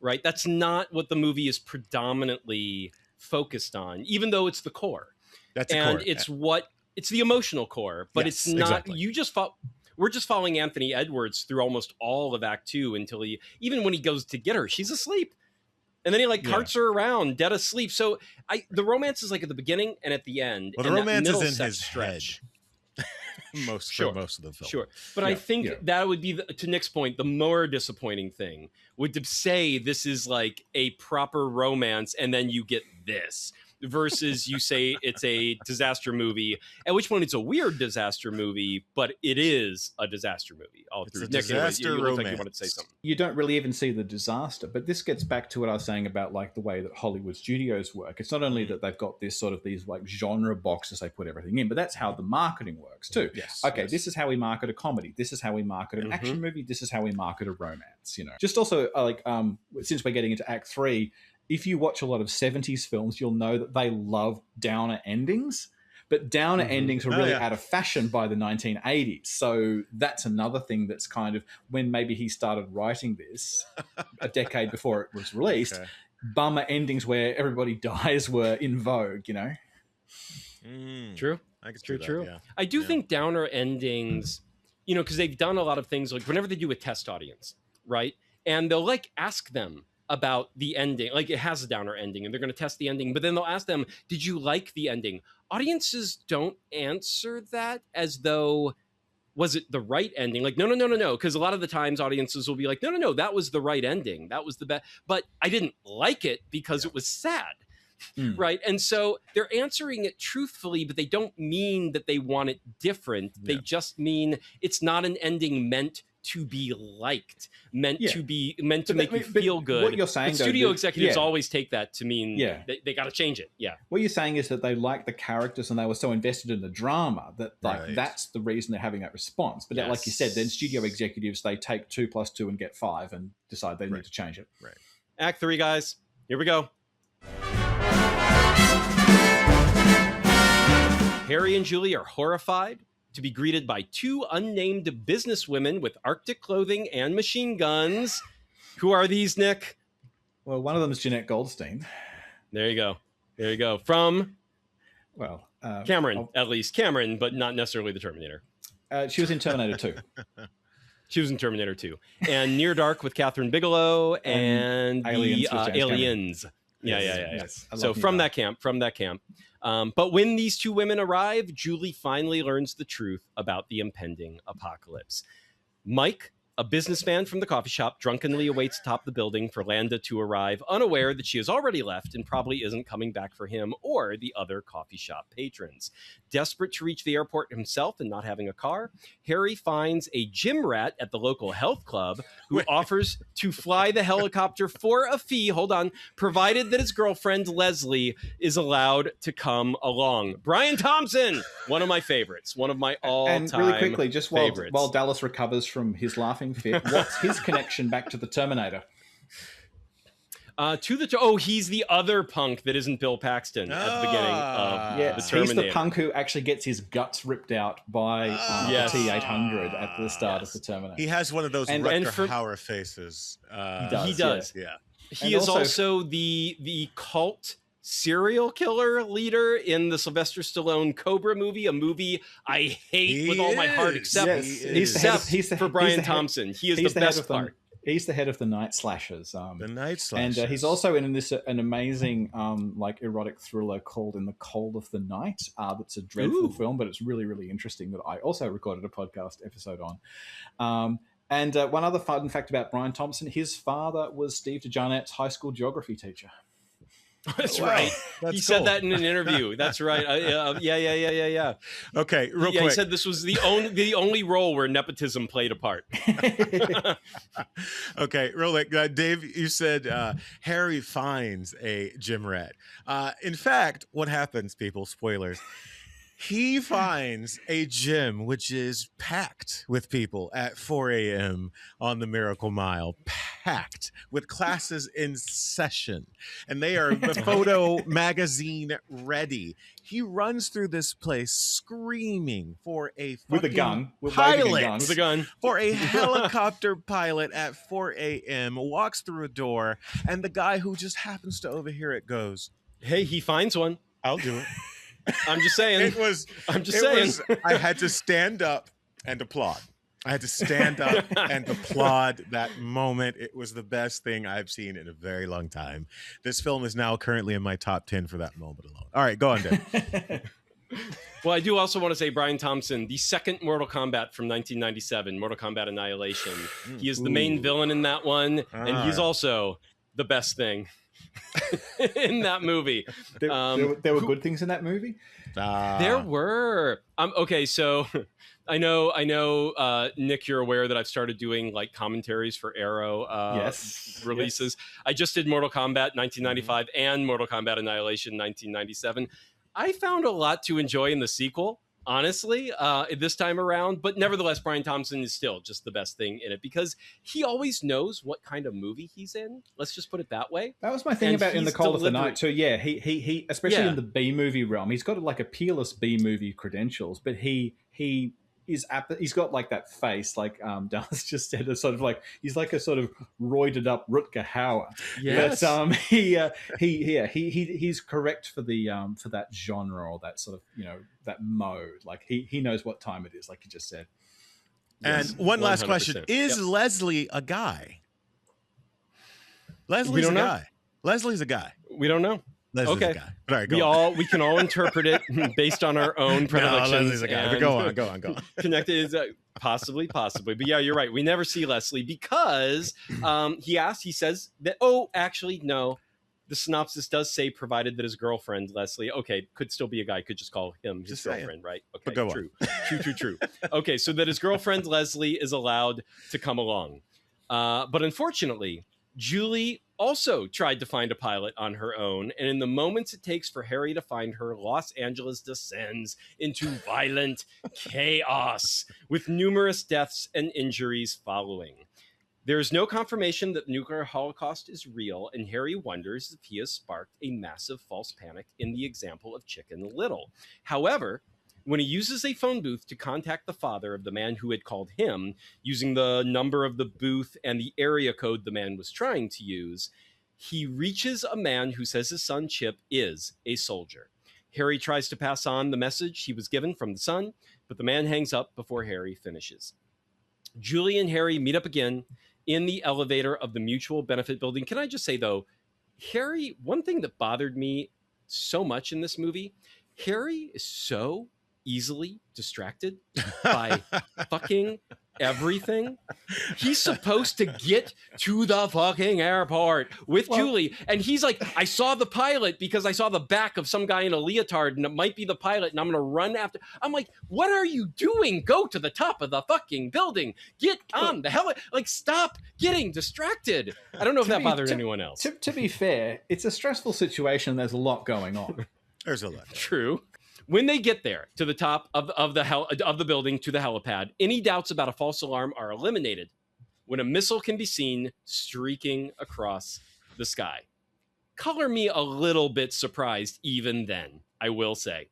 Speaker 5: right? That's not what the movie is predominantly focused on, even though it's the core.
Speaker 2: That's a
Speaker 5: and
Speaker 2: core.
Speaker 5: it's the emotional core, but
Speaker 2: Yes,
Speaker 5: it's not.
Speaker 2: exactly.
Speaker 5: We're just following Anthony Edwards through almost all of Act 2 until even when he goes to get her, she's asleep. And then he carts her around, dead asleep. So the romance is like at the beginning and at the end.
Speaker 2: Well, the
Speaker 5: and
Speaker 2: romance is in
Speaker 5: set
Speaker 2: his
Speaker 5: stretch.
Speaker 2: head. most of the film.
Speaker 5: Sure. But I think that would be, to Nick's point, the more disappointing thing would to say this is like a proper romance and then you get this. Versus you say it's a disaster movie, at which point it's a weird disaster movie, but it is a disaster movie. All
Speaker 2: It's
Speaker 5: through.
Speaker 2: a
Speaker 5: Nick,
Speaker 2: disaster
Speaker 5: you look like you
Speaker 2: romance.
Speaker 5: wanted to say something.
Speaker 1: You don't really even see the disaster, but this gets back to what I was saying about like the way that Hollywood studios work. It's not only that they've got this sort of these like genre boxes they put everything in, but that's how the marketing works too.
Speaker 2: Yes.
Speaker 1: Okay,
Speaker 2: yes.
Speaker 1: this is how we market a comedy. This is how we market an action movie. This is how we market a romance. Just also like since we're getting into Act 3. If you watch a lot of 70s films, you'll know that they love downer endings, but downer endings were really out of fashion by the 1980s. So that's another thing that's kind of, when maybe he started writing this a decade before it was released, bummer endings where everybody dies were in vogue,
Speaker 5: True.
Speaker 2: I can see that, yeah.
Speaker 5: I do think downer endings, because they've done a lot of things, like whenever they do a test audience, right? And they'll ask them about the ending, like it has a downer ending and they're going to test the ending, but then they'll ask them, did you like the ending? Audiences don't answer that as though, was it the right ending? Like, no. Because a lot of the times audiences will be like, no, that was the right ending. That was the best, but I didn't like it because it was sad. Right. And so they're answering it truthfully, but they don't mean that they want it different. They just mean it's not an ending meant to be liked, meant to make you feel good.
Speaker 1: What you're saying,
Speaker 5: studio executives always take that to mean they got to change it. Yeah.
Speaker 1: What you're saying is that they like the characters and they were so invested in the drama that that's the reason they're having that response. But like you said, then studio executives, they take 2 + 2 and get 5 and decide they need to change it.
Speaker 2: Right.
Speaker 5: Act 3, guys. Here we go. Harry and Julie are horrified to be greeted by 2 unnamed businesswomen with Arctic clothing and machine guns. Who are these, Nick?
Speaker 1: Well, one of them is Jeanette Goldstein.
Speaker 5: There you go. From Cameron, at least. Cameron, but not necessarily the Terminator.
Speaker 1: She was in Terminator 2.
Speaker 5: She was in Terminator 2. And Near Dark with Catherine Bigelow and
Speaker 1: Aliens
Speaker 5: the
Speaker 1: with James
Speaker 5: Aliens. Yeah.
Speaker 1: Yes.
Speaker 5: So from that camp. But when these 2 women arrive, Julie finally learns the truth about the impending apocalypse. Mike, a businessman from the coffee shop, drunkenly awaits atop the building for Landa to arrive, unaware that she has already left and probably isn't coming back for him or the other coffee shop patrons. Desperate to reach the airport himself and not having a car, Harry finds a gym rat at the local health club who offers to fly the helicopter for a fee, provided that his girlfriend Leslie is allowed to come along. Brian Thompson, one of my favorites, one of my all-time
Speaker 1: And really quickly, just
Speaker 5: favorites.
Speaker 1: while Dallas recovers from his laughing fit, what's his connection back to the Terminator?
Speaker 5: He's the other punk that isn't Bill Paxton at the beginning of the Terminator.
Speaker 1: He's the punk who actually gets his guts ripped out by the T-800 at the start of the Terminator.
Speaker 2: He has one of those Rutger Hauer faces.
Speaker 5: He does.
Speaker 2: Yeah.
Speaker 5: He is also the cult serial killer leader in the Sylvester Stallone Cobra movie, a movie I hate with all my heart, except for Brian Thompson. He is the best part.
Speaker 1: He's the head of the Night Slashers.
Speaker 2: The Night Slashers.
Speaker 1: And he's also in an amazing erotic thriller called In the Cold of the Night. That's a dreadful film, but it's really, really interesting that I also recorded a podcast episode on. And one other fun fact about Brian Thompson, his father was Steve DeJarnatt's high school geography teacher.
Speaker 5: That's right. He said that in an interview. That's right. Yeah.
Speaker 2: Okay, real quick.
Speaker 5: He said this was the only role where nepotism played a part.
Speaker 2: Okay, real quick. Dave, you said Harry finds a gym rat. In fact, what happens, people, spoilers, he finds a gym which is packed with people at 4 a.m. on the Miracle Mile. packed with classes in session, and they are the photo magazine ready. He runs through this place screaming for a
Speaker 1: with a gun,
Speaker 2: pilot,
Speaker 5: With a gun.
Speaker 2: for a helicopter pilot at 4 a.m. Walks through a door, and the guy who just happens to overhear it goes,
Speaker 5: Hey, he finds one.
Speaker 2: "I'll do it."
Speaker 5: I'm just saying.
Speaker 2: I had to stand up and applaud. I had to stand up and applaud that moment. It was the best thing I've seen in a very long time. This film is now currently in my top 10 for that moment alone. All right, go on, Dan.
Speaker 5: Well, I do also want to say Brian Thompson, the second Mortal Kombat from 1997, Mortal Kombat Annihilation. He is the main villain in that one, and he's also the best thing in that movie.
Speaker 1: There were good things in that movie.
Speaker 5: There were. Okay, so I know, Nick, you're aware that I've started doing like commentaries for Arrow releases. Yes. I just did Mortal Kombat 1995 and Mortal Kombat Annihilation 1997. I found a lot to enjoy in the sequel, honestly, this time around. But nevertheless, Brian Thompson is still just the best thing in it because he always knows what kind of movie he's in. Let's just put it that way.
Speaker 1: That was my thing about In the Cold of the Night too. Yeah, he especially in the B movie realm, he's got like a peerless B movie credentials, but he's got like that face, like Dallas just said, a sort of like he's like a sort of roided up Rutger Hauer.
Speaker 5: Yes.
Speaker 1: But he's correct for the for that genre or that sort of that mode. Like he knows what time it is, like you just said.
Speaker 2: And one last question: is Leslie a guy? Leslie's a guy. Leslie's a guy.
Speaker 5: We don't know.
Speaker 2: Leslie's
Speaker 5: okay.
Speaker 2: a guy. All right,
Speaker 5: we can all interpret it based on our own predilections.
Speaker 2: No, Leslie's a guy. But go on.
Speaker 5: Connected is possibly. But yeah, you're right. We never see Leslie because he says that, actually, no. The synopsis does say provided that his girlfriend, Leslie, could still be a guy, could just call him his girlfriend, right? Okay,
Speaker 2: but go
Speaker 5: true. Okay, so that his girlfriend, Leslie, is allowed to come along. But unfortunately, Julie also tried to find a pilot on her own, and in the moments it takes for Harry to find her, Los Angeles descends into violent chaos, with numerous deaths and injuries following. There is no confirmation that the nuclear holocaust is real, and Harry wonders if he has sparked a massive false panic in the example of Chicken Little. However, when he uses a phone booth to contact the father of the man who had called him, using the number of the booth and the area code the man was trying to use, he reaches a man who says his son Chip is a soldier. Harry tries to pass on the message he was given from the son, but the man hangs up before Harry finishes. Julie and Harry meet up again in the elevator of the Mutual Benefit Building. Can I just say, though, Harry, one thing that bothered me so much in this movie, Harry is so easily distracted by fucking everything. He's supposed to get to the fucking airport with Julie, and he's like, I saw the pilot because I saw the back of some guy in a leotard and it might be the pilot and I'm gonna run after. I'm like, what are you doing? Go to the top of the fucking building, get on the hell, like stop getting distracted. I don't know if that bothered anyone else.
Speaker 1: To be fair, it's a stressful situation. There's a lot going on.
Speaker 2: There's a lot.
Speaker 5: True. When they get there to the top of the building, to the helipad, any doubts about a false alarm are eliminated when a missile can be seen streaking across the sky. Color me a little bit surprised even then, I will say.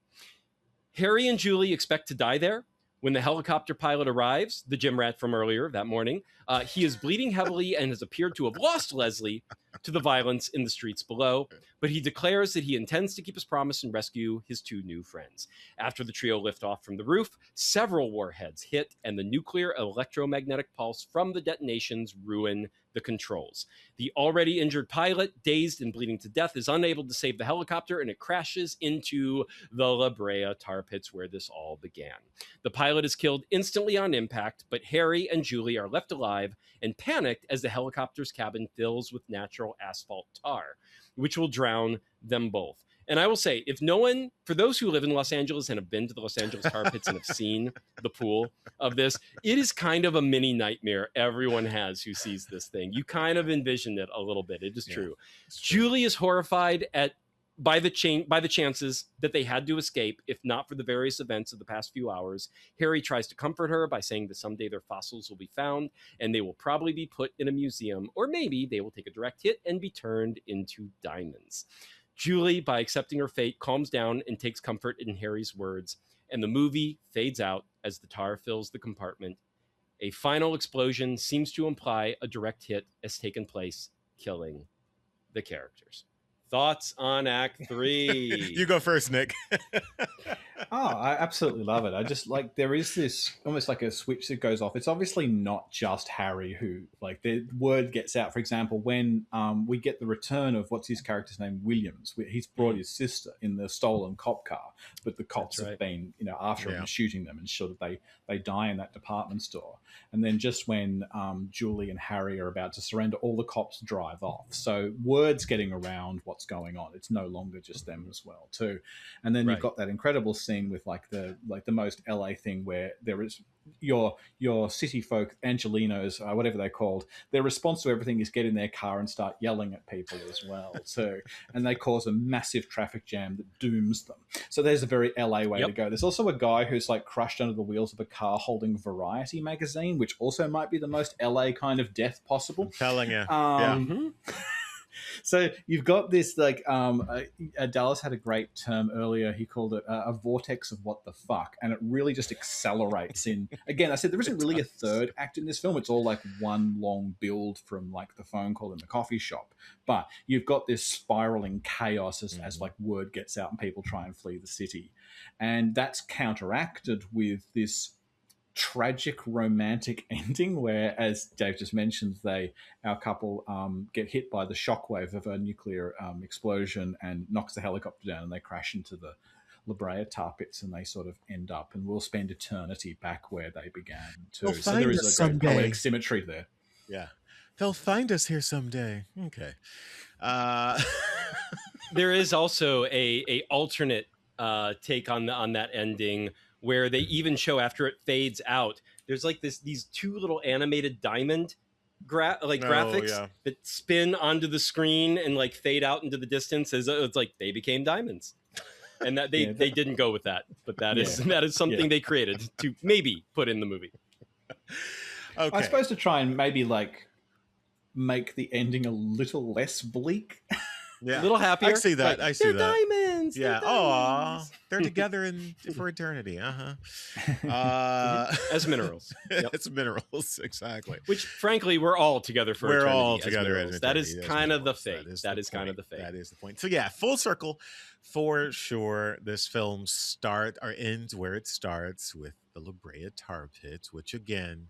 Speaker 5: Harry and Julie expect to die there. When the helicopter pilot arrives, the gym rat from earlier that morning, he is bleeding heavily and has appeared to have lost Leslie to the violence in the streets below, but he declares that he intends to keep his promise and rescue his two new friends. After the trio lift off from the roof, several warheads hit, and the nuclear electromagnetic pulse from the detonations ruin the controls. The already injured pilot, dazed and bleeding to death, is unable to save the helicopter, and it crashes into the La Brea tar pits where this all began. The pilot is killed instantly on impact, but Harry and Julie are left alive and panicked as the helicopter's cabin fills with natural asphalt tar, which will drown them both. And I will say, if no one, for those who live in Los Angeles and have been to the Los Angeles tar pits and have seen the pool of this, it is kind of a mini nightmare everyone has who sees this thing. You kind of envision it a little bit. It is true. Julie is horrified at by the chances that they had to escape, if not for the various events of the past few hours. Harry tries to comfort her by saying that someday their fossils will be found and they will probably be put in a museum, or maybe they will take a direct hit and be turned into diamonds. Julie, by accepting her fate, calms down and takes comfort in Harry's words, and the movie fades out as the tar fills the compartment. A final explosion seems to imply a direct hit has taken place, killing the characters. Thoughts on Act 3?
Speaker 2: You go first, Nick.
Speaker 1: Oh, I absolutely love it. I just like, there is this almost like a switch that goes off. It's obviously not just Harry who, like, the word gets out. For example, when we get the return of what's his character's name, Williams. He's brought his sister in the stolen cop car, but the cops have been, after him and shooting them, and sure that they die in that department store. And then just when Julie and Harry are about to surrender, all the cops drive off. So word's getting around what's going on. It's no longer just them as well too. And then you've got that incredible scene with like the most LA thing where there is your city folk, Angelinos, whatever they're called, their response to everything is get in their car and start yelling at people as well too. And they cause a massive traffic jam that dooms them. So there's a very LA way to go. There's also a guy who's like crushed under the wheels of a car holding Variety magazine, which also might be the most LA kind of death possible.
Speaker 2: I'm telling you.
Speaker 1: So you've got this like Dallas had a great term earlier. He called it a vortex of what the fuck, and it really just accelerates in. Again, I said there isn't really a third act in this film. It's all like one long build from like the phone call in the coffee shop. But you've got this spiraling chaos as like word gets out and people try and flee the city, and that's counteracted with this tragic romantic ending where, as Dave just mentioned, our couple get hit by the shockwave of a nuclear explosion and knocks the helicopter down, and they crash into the La Brea tar pits, and they sort of end up, and we'll spend eternity back where they began too. So there is a great poetic symmetry there.
Speaker 2: Yeah, they'll find us here someday. Okay.
Speaker 5: There is also a alternate take on that ending, where they even show after it fades out, there's like these two little animated diamond graphics that spin onto the screen and like fade out into the distance as it's like they became diamonds. And that they didn't go with that, but that is something they created to maybe put in the movie.
Speaker 1: Okay. I suppose to try and maybe like make the ending a little less bleak.
Speaker 2: Yeah,
Speaker 5: a little happier.
Speaker 2: I see that. I see
Speaker 5: they're
Speaker 2: that.
Speaker 5: Diamonds.
Speaker 2: Yeah. Oh, they're together for eternity.
Speaker 5: As minerals.
Speaker 2: Yep. It's minerals, exactly.
Speaker 5: Which, frankly, we're all together for eternity.
Speaker 2: We're all together
Speaker 5: as eternity. That is kind of the fate. That is kind of the fate.
Speaker 2: That is the point. So yeah, full circle for sure. This film ends where it starts, with the La Brea tar pits, which again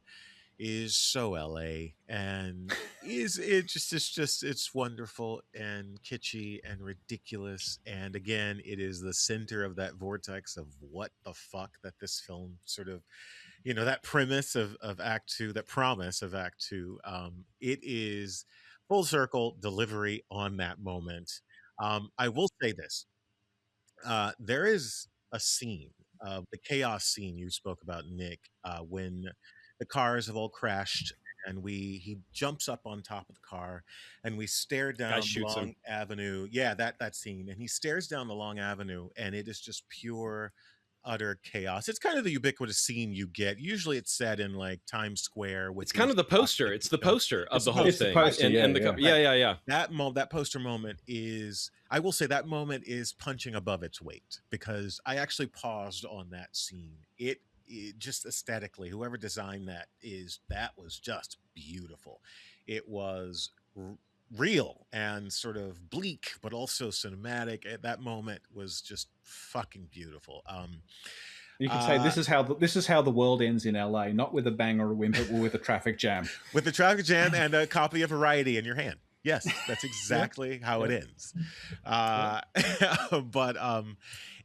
Speaker 2: is so LA, and it's wonderful and kitschy and ridiculous, and again it is the center of that vortex of what the fuck that this film sort of, that premise of Act 2, that promise of Act 2, it is full circle delivery on that moment. I will say this, there is a scene, the chaos scene you spoke about, Nick, when the cars have all crashed, and he jumps up on top of the car, and we stare down the long avenue. Yeah, that scene. And he stares down the long avenue, and it is just pure, utter chaos. It's kind of the ubiquitous scene you get. Usually it's set in like Times Square. It's kind of
Speaker 5: the poster. It's the poster of the whole thing.
Speaker 2: That poster moment is, I will say that moment is punching above its weight, because I actually paused on that scene. It just aesthetically, whoever designed that was just beautiful. It was real and sort of bleak, but also cinematic. That moment was just fucking beautiful.
Speaker 1: You can say this is how the world ends in LA, not with a bang or a whimper, but with a traffic jam.
Speaker 2: With a traffic jam and a copy of Variety in your hand. Yes, that's exactly how it ends. But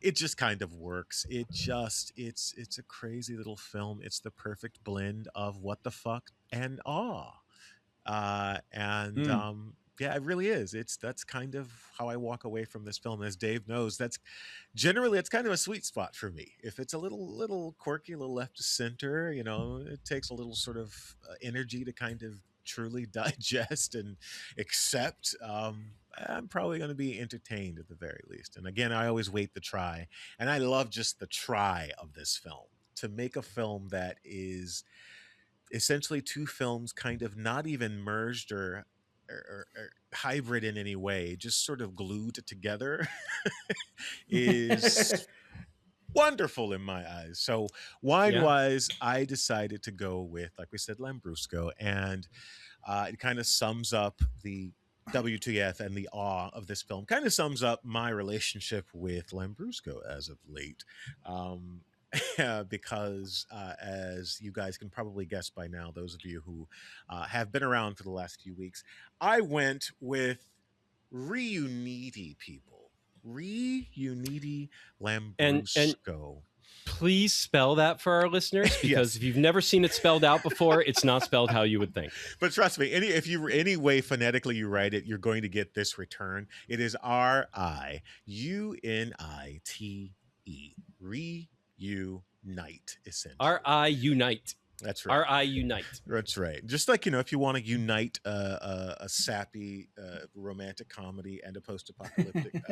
Speaker 2: it just kind of works. It's a crazy little film. It's the perfect blend of what the fuck and awe. Yeah, it really is. That's kind of how I walk away from this film. As Dave knows, that's kind of a sweet spot for me. If it's a little quirky, a little left to center, it takes a little sort of energy to kind of truly digest and accept. I'm probably going to be entertained at the very least. And again, I always wait the try. And I love just the try of this film to make a film that is essentially two films kind of not even merged or hybrid in any way, just sort of glued together is wonderful in my eyes. So wine-wise, I decided to go with, like we said, Lambrusco. And it kind of sums up the WTF and the awe of this film, kind of sums up my relationship with Lambrusco as of late. Because as you guys can probably guess by now, those of you who have been around for the last few weeks, I went with Riunite, people. Riunite Lambrusco.
Speaker 5: Please spell that for our listeners, because if you've never seen it spelled out before, it's not spelled how you would think.
Speaker 2: But trust me, any way phonetically you write it, you're going to get this return. It is Riunite. Reunite, essentially.
Speaker 5: Riunite.
Speaker 2: That's right.
Speaker 5: Riunite.
Speaker 2: That's right. Just like, if you want to unite a sappy romantic comedy and a post-apocalyptic,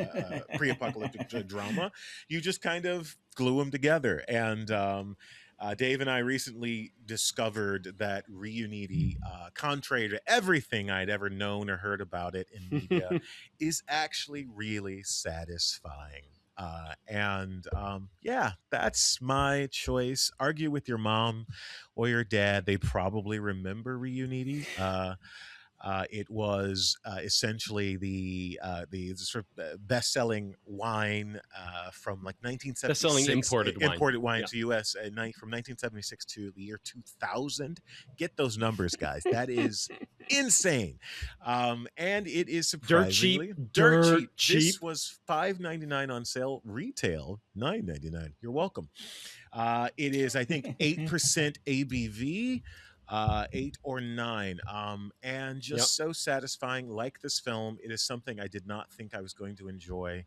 Speaker 2: pre-apocalyptic drama, you just kind of glue them together. And Dave and I recently discovered that Riunite, contrary to everything I'd ever known or heard about it in media, is actually really satisfying. That's my choice. Argue with your mom or your dad. They probably remember Riunite. It was essentially the sort of best-selling wine from like 1976.
Speaker 5: Best-selling imported wine
Speaker 2: to U.S. From 1976 to the year 2000. Get those numbers, guys. That is insane. And it is surprisingly dirt cheap. This was $5.99 on sale. Retail $9.99. You're welcome. It is, I think, 8% ABV. 8 or 9, and just so satisfying. Like this film, it is something I did not think I was going to enjoy.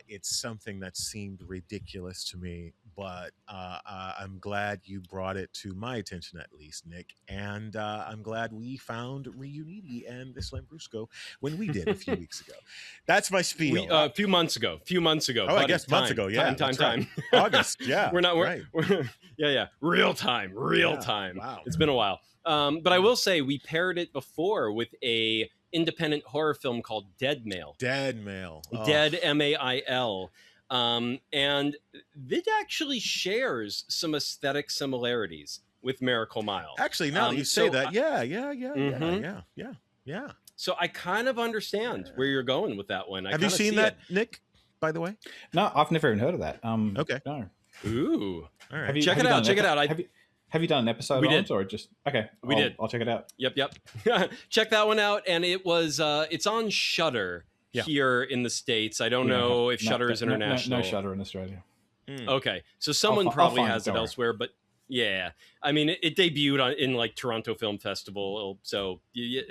Speaker 2: It's something that seemed ridiculous to me, but I'm glad you brought it to my attention, at least, Nick, and I'm glad we found Riunite and this Lambrusco when we did a few weeks ago. That's my spiel.
Speaker 5: A few months ago.
Speaker 2: Oh, I guess months ago. Yeah,
Speaker 5: time.
Speaker 2: August. Yeah,
Speaker 5: we're real time.
Speaker 2: Wow,
Speaker 5: it's been a while. But I will say we paired it before with a independent horror film called Dead Mail.
Speaker 2: Dead Mail. Oh.
Speaker 5: Dead MAIL. And it actually shares some aesthetic similarities with Miracle Mile.
Speaker 2: Actually, now that you say that, yeah.
Speaker 5: So I kind of understand where you're going with that one.
Speaker 2: Have you seen that, Nick, by the way?
Speaker 1: No, I've never even heard of that.
Speaker 2: Okay.
Speaker 1: No.
Speaker 5: Ooh.
Speaker 2: All right.
Speaker 5: Check it out.
Speaker 1: Have you done an episode on it, or just
Speaker 5: We did.
Speaker 1: I'll check it out.
Speaker 5: Yep. Check that one out, and it was it's on Shudder here in the States. I don't know if Shudder is international.
Speaker 1: No Shudder in Australia.
Speaker 5: Okay, so someone probably has it
Speaker 1: somewhere.
Speaker 5: elsewhere, but yeah, I mean it debuted in like Toronto Film Festival, so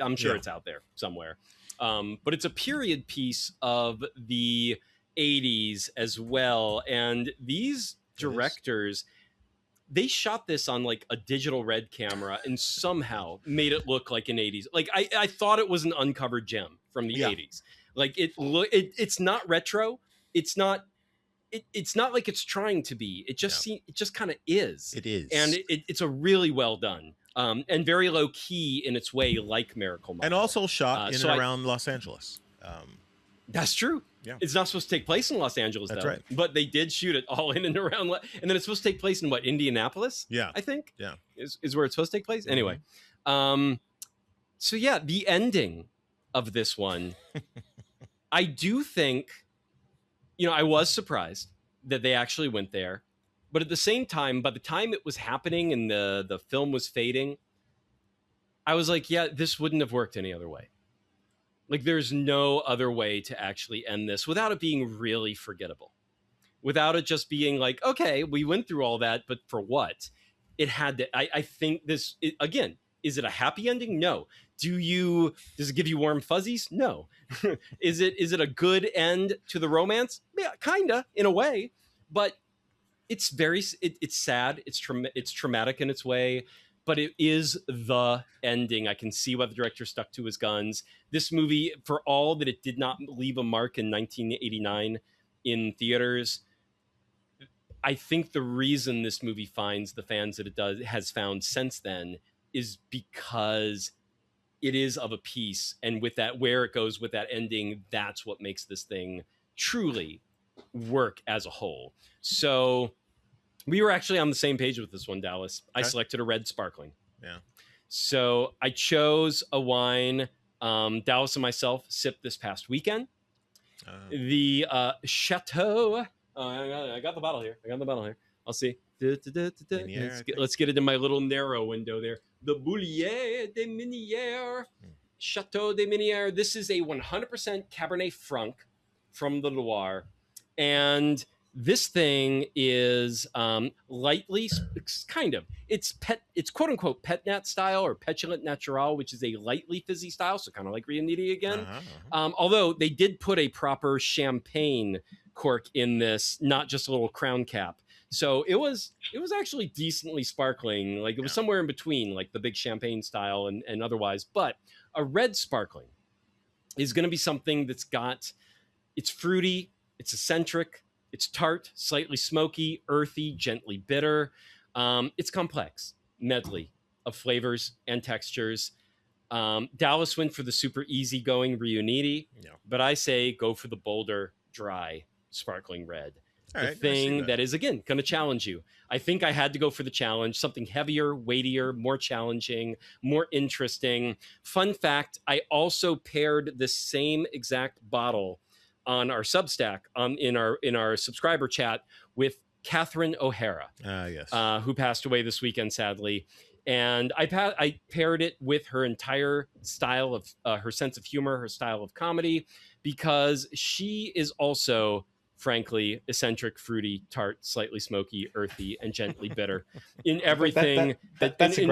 Speaker 5: I'm sure it's out there somewhere. But it's a period piece of the 80s as well, and these directors, they shot this on like a digital red camera and somehow made it look like an 80s. Like I thought it was an uncovered gem from the 80s. Like it's not retro. It's not like it's trying to be. It just it just kind of is.
Speaker 2: It is.
Speaker 5: And it's a really well done and very low key in its way, like Miracle Mile.
Speaker 2: And also shot in and around Los Angeles.
Speaker 5: That's true.
Speaker 2: Yeah.
Speaker 5: It's not supposed to take place in Los Angeles,
Speaker 2: That's
Speaker 5: though.
Speaker 2: right.
Speaker 5: But they did shoot it all in and around. And then it's supposed to take place in what, Indianapolis?
Speaker 2: Yeah.
Speaker 5: I think.
Speaker 2: Yeah.
Speaker 5: Is where it's supposed to take place. Anyway. So yeah, the ending of this one, I do think, I was surprised that they actually went there. But at the same time, by the time it was happening and the film was fading, I was like, yeah, this wouldn't have worked any other way. Like, there's no other way to actually end this without it being really forgettable. Without it just being like, okay, we went through all that, but for what? It had to, I think this, again, is it a happy ending? No. Does it give you warm fuzzies? No. Is it a good end to the romance? Yeah, kinda, in a way. But it's it's sad. It's traumatic in its way. but it is the ending. I can see why the director stuck to his guns. This movie, for all that it did not leave a mark in 1989 in theaters, I think the reason this movie finds the fans that it has found since then is because it is of a piece, and with that, where it goes with that ending, that's what makes this thing truly work as a whole. So we were actually on the same page with this one, Dallas. I selected a red sparkling.
Speaker 2: Yeah.
Speaker 5: So I chose a wine Dallas and myself sipped this past weekend. The Chateau. I got the bottle here. I'll see. Let's get it in my little narrow window there. The Boulier de Miniere. Chateau de Miniere. This is a 100% Cabernet Franc from the Loire. And this thing is lightly, kind of, it's quote unquote pet nat style or petulant natural, which is a lightly fizzy style. So kind of like Riunite again. Although they did put a proper champagne cork in this, not just a little crown cap. So it was actually decently sparkling. Like it was somewhere in between like the big champagne style and otherwise, but a red sparkling is going to be something it's fruity, it's eccentric, it's tart, slightly smoky, earthy, gently bitter. It's complex medley of flavors and textures. Dallas went for the super easygoing Riunite, but I say go for the bolder, dry, sparkling red. The thing that is, again, going to challenge you. I think I had to go for the challenge, something heavier, weightier, more challenging, more interesting. Fun fact, I also paired the same exact bottle on our Substack, in our subscriber chat with Catherine O'Hara, who passed away this weekend, sadly. And I paired it with her entire style of her sense of humor, her style of comedy, because she is also, frankly, eccentric, fruity, tart, slightly smoky, earthy, and gently bitter in everything.
Speaker 1: That's a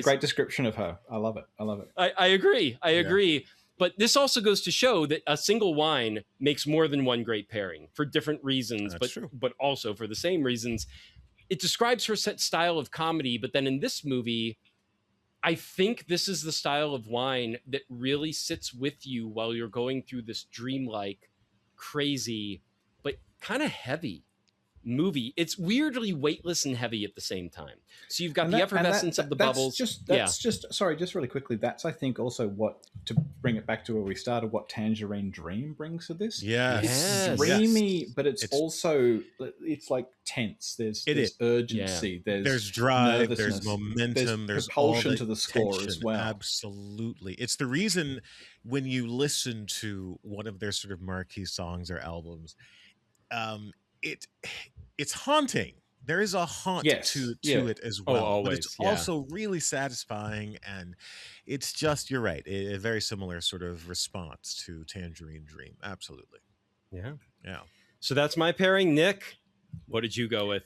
Speaker 1: great description of her. I love it.
Speaker 5: I agree. But this also goes to show that a single wine makes more than one great pairing for different reasons, but also for the same reasons. It describes her set style of comedy, but then in this movie, I think this is the style of wine that really sits with you while you're going through this dreamlike, crazy, but kind of heavy movie. It's weirdly weightless and heavy at the same time. So you've got the effervescence of the bubbles.
Speaker 1: Sorry, just really quickly. That's, I think, also what, to bring it back to where we started, what Tangerine Dream brings to this. It's dreamy, but it's also, it's like tense. There's urgency. There's
Speaker 2: drive. There's momentum.
Speaker 1: There's propulsion to the score as well.
Speaker 2: Absolutely. It's the reason when you listen to one of their sort of marquee songs or albums, it's haunting. There is a haunt to it as well. But it's also really satisfying, and it's just, you're right, a very similar sort of response to Tangerine Dream. Absolutely.
Speaker 5: Yeah.
Speaker 1: So
Speaker 5: that's my pairing. Nick, what did you go with?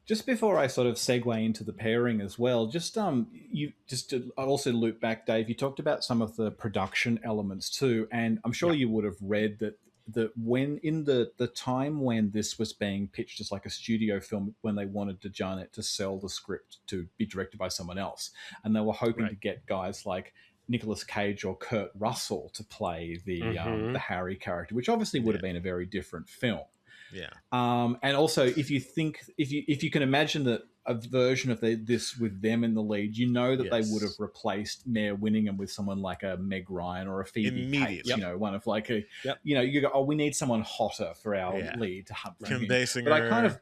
Speaker 1: Just before I sort of segue into the pairing as well, to also loop back, Dave, you talked about some of the production elements too, and I'm sure you would have read that when in the time when this was being pitched as like a studio film, when they wanted DeJarnatt to sell the script to be directed by someone else, and they were hoping to get guys like Nicolas Cage or Kurt Russell to play the Harry character, which obviously would have been a very different film. And also, if you can imagine that a version of this with them in the lead, you know that they would have replaced Mare Winningham with someone like a Meg Ryan or a Phoebe Cates, one of like a, you go, we need someone hotter for our lead to hunt.
Speaker 2: Kim Basinger.
Speaker 1: But I kind of,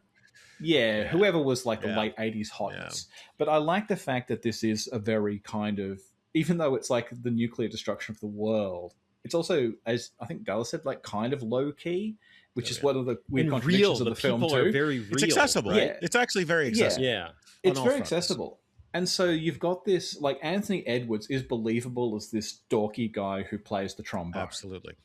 Speaker 1: whoever was like the late 80s hotness. But I like the fact that this is a very kind of, even though it's like the nuclear destruction of the world, it's also, as I think Dallas said, like kind of low key, which is one of the weird contradictions of the film too.
Speaker 5: Are very real.
Speaker 2: It's accessible. Right? It's actually very accessible.
Speaker 1: It's very accessible. And so you've got this, like Anthony Edwards is believable as this dorky guy who plays the trombone.
Speaker 2: Absolutely.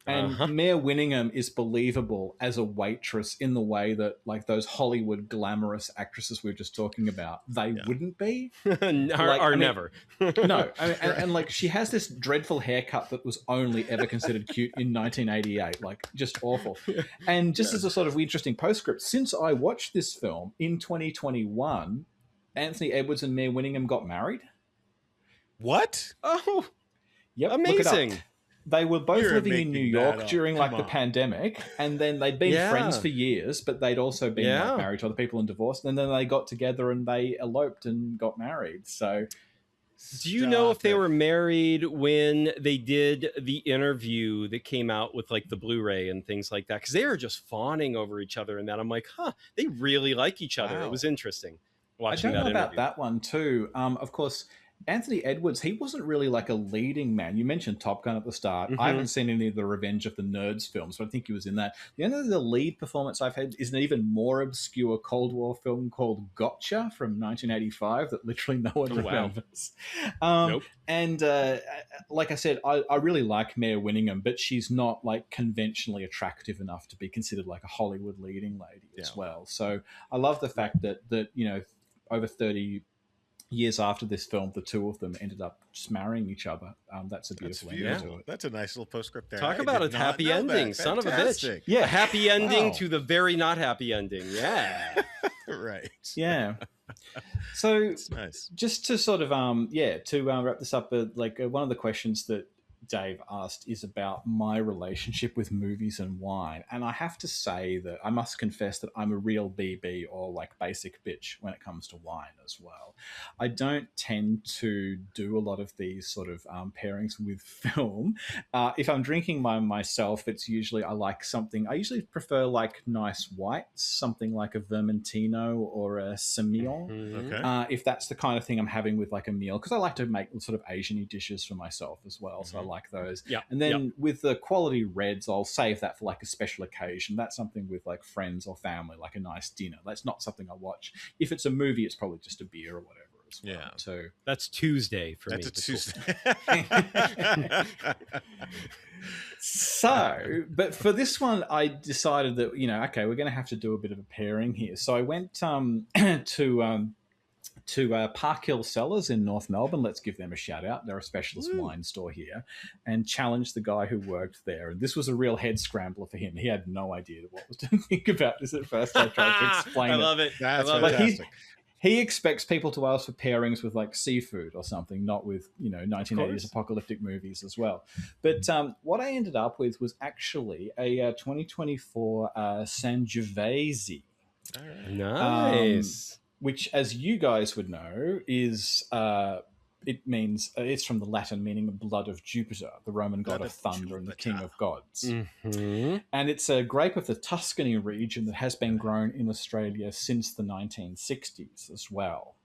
Speaker 1: And Mare Winningham is believable as a waitress in the way that like those Hollywood glamorous actresses we were just talking about, they wouldn't be.
Speaker 5: Never.
Speaker 1: No. And like she has this dreadful haircut that was only ever considered cute in 1988. Like just awful. And just as a sort of interesting postscript, since I watched this film in 2021, Anthony Edwards and Mare Winningham got married.
Speaker 2: What?
Speaker 5: Oh,
Speaker 1: Yep, look it up.
Speaker 5: amazing.
Speaker 1: They were both
Speaker 2: You're
Speaker 1: living in New
Speaker 2: making that
Speaker 1: York
Speaker 2: up.
Speaker 1: during like
Speaker 2: Come
Speaker 1: the
Speaker 2: on.
Speaker 1: pandemic, and then they'd been
Speaker 5: Yeah.
Speaker 1: friends for years, but they'd also been
Speaker 5: Yeah.
Speaker 1: like, married to other people and divorced, and then they got together and they eloped and got married. So
Speaker 5: Do you know if
Speaker 2: Stop
Speaker 5: they
Speaker 2: it.
Speaker 5: were married when they did the interview that came out with like the Blu-ray and things like that? Because they were just fawning over each other, and that I'm like, huh, they really like each other.
Speaker 2: Wow.
Speaker 5: It was interesting
Speaker 1: I
Speaker 5: watching
Speaker 1: don't know
Speaker 5: that
Speaker 1: about
Speaker 5: interview.
Speaker 1: that one too. Of course, Anthony Edwards, he wasn't really like a leading man. You mentioned Top Gun at the start.
Speaker 5: Mhm.
Speaker 1: I haven't seen any of the Revenge of the Nerds films, but I think he was in that. The only the lead performance I've had is an even more obscure Cold War film called Gotcha from 1985 that literally no one
Speaker 5: Oh, wow.
Speaker 1: remembers.
Speaker 5: Nope.
Speaker 1: And like I said, I really like Mare Winningham, but she's not like conventionally attractive enough to be considered like a Hollywood leading lady as
Speaker 2: Yeah.
Speaker 1: well. So I love the fact that you know, over 30 years after this film, the two of them ended up just marrying each other. That's a
Speaker 2: That's
Speaker 1: beautiful ending
Speaker 2: beautiful.
Speaker 1: to it.
Speaker 2: That's a nice little postscript there.
Speaker 5: Talk
Speaker 2: I
Speaker 5: about
Speaker 2: did
Speaker 5: a
Speaker 2: not
Speaker 5: happy
Speaker 2: know that.
Speaker 5: ending, son of a bitch.
Speaker 2: Fantastic.
Speaker 1: Yeah.
Speaker 5: A happy ending
Speaker 2: Wow.
Speaker 5: to the very not happy ending. Yeah.
Speaker 2: Right.
Speaker 1: Yeah. So
Speaker 2: It's nice.
Speaker 1: just to sort of wrap this up, one of the questions that Dave asked is about my relationship with movies and wine, and I have to say that I must confess that I'm a real BB or like basic bitch when it comes to wine as well. I don't tend to do a lot of these sort of pairings with film. If I'm drinking myself, it's usually I usually prefer like nice whites, something like a Vermentino or a Semillon.
Speaker 5: Mhm.
Speaker 2: Okay.
Speaker 1: If that's the kind of thing I'm having with like a meal, because I like to make sort of Asian-y dishes for myself as well, so I like those.
Speaker 5: Yep,
Speaker 1: And then with the quality reds, I'll save that for like a special occasion. That's something with like friends or family, like a nice dinner. That's not something I watch. If it's a movie, it's probably just a beer or whatever as well.
Speaker 2: Yeah.
Speaker 1: So
Speaker 5: That's Tuesday for
Speaker 2: That's
Speaker 5: me.
Speaker 2: a
Speaker 5: but cool.
Speaker 1: So, but for this one, I decided that, okay, we're going to have to do a bit of a pairing here. So I went to Park Hill Cellars in North Melbourne. Let's give them a shout out. They're a specialist wine store here, and challenged the guy who worked there. And this was a real head scrambler for him. He had no idea what was to think about this at first. I tried to explain
Speaker 5: I love it.
Speaker 2: That's
Speaker 5: I love
Speaker 1: Like
Speaker 5: it.
Speaker 2: fantastic.
Speaker 1: he expects people to ask for pairings with like seafood or something, not with 1980s
Speaker 5: course.
Speaker 1: apocalyptic movies as well. But what I ended up with was actually a 2024 Sangiovese,
Speaker 2: All right.
Speaker 5: Nice.
Speaker 1: which, as you guys would know, is it means it's from the Latin meaning blood of Jupiter, the Roman god
Speaker 2: Blood
Speaker 1: of
Speaker 2: of
Speaker 1: thunder and the king
Speaker 2: Jupiter.
Speaker 1: of gods.
Speaker 5: Mhm.
Speaker 1: And it's a grape of the Tuscany region that has been grown in Australia since the 1960s as well.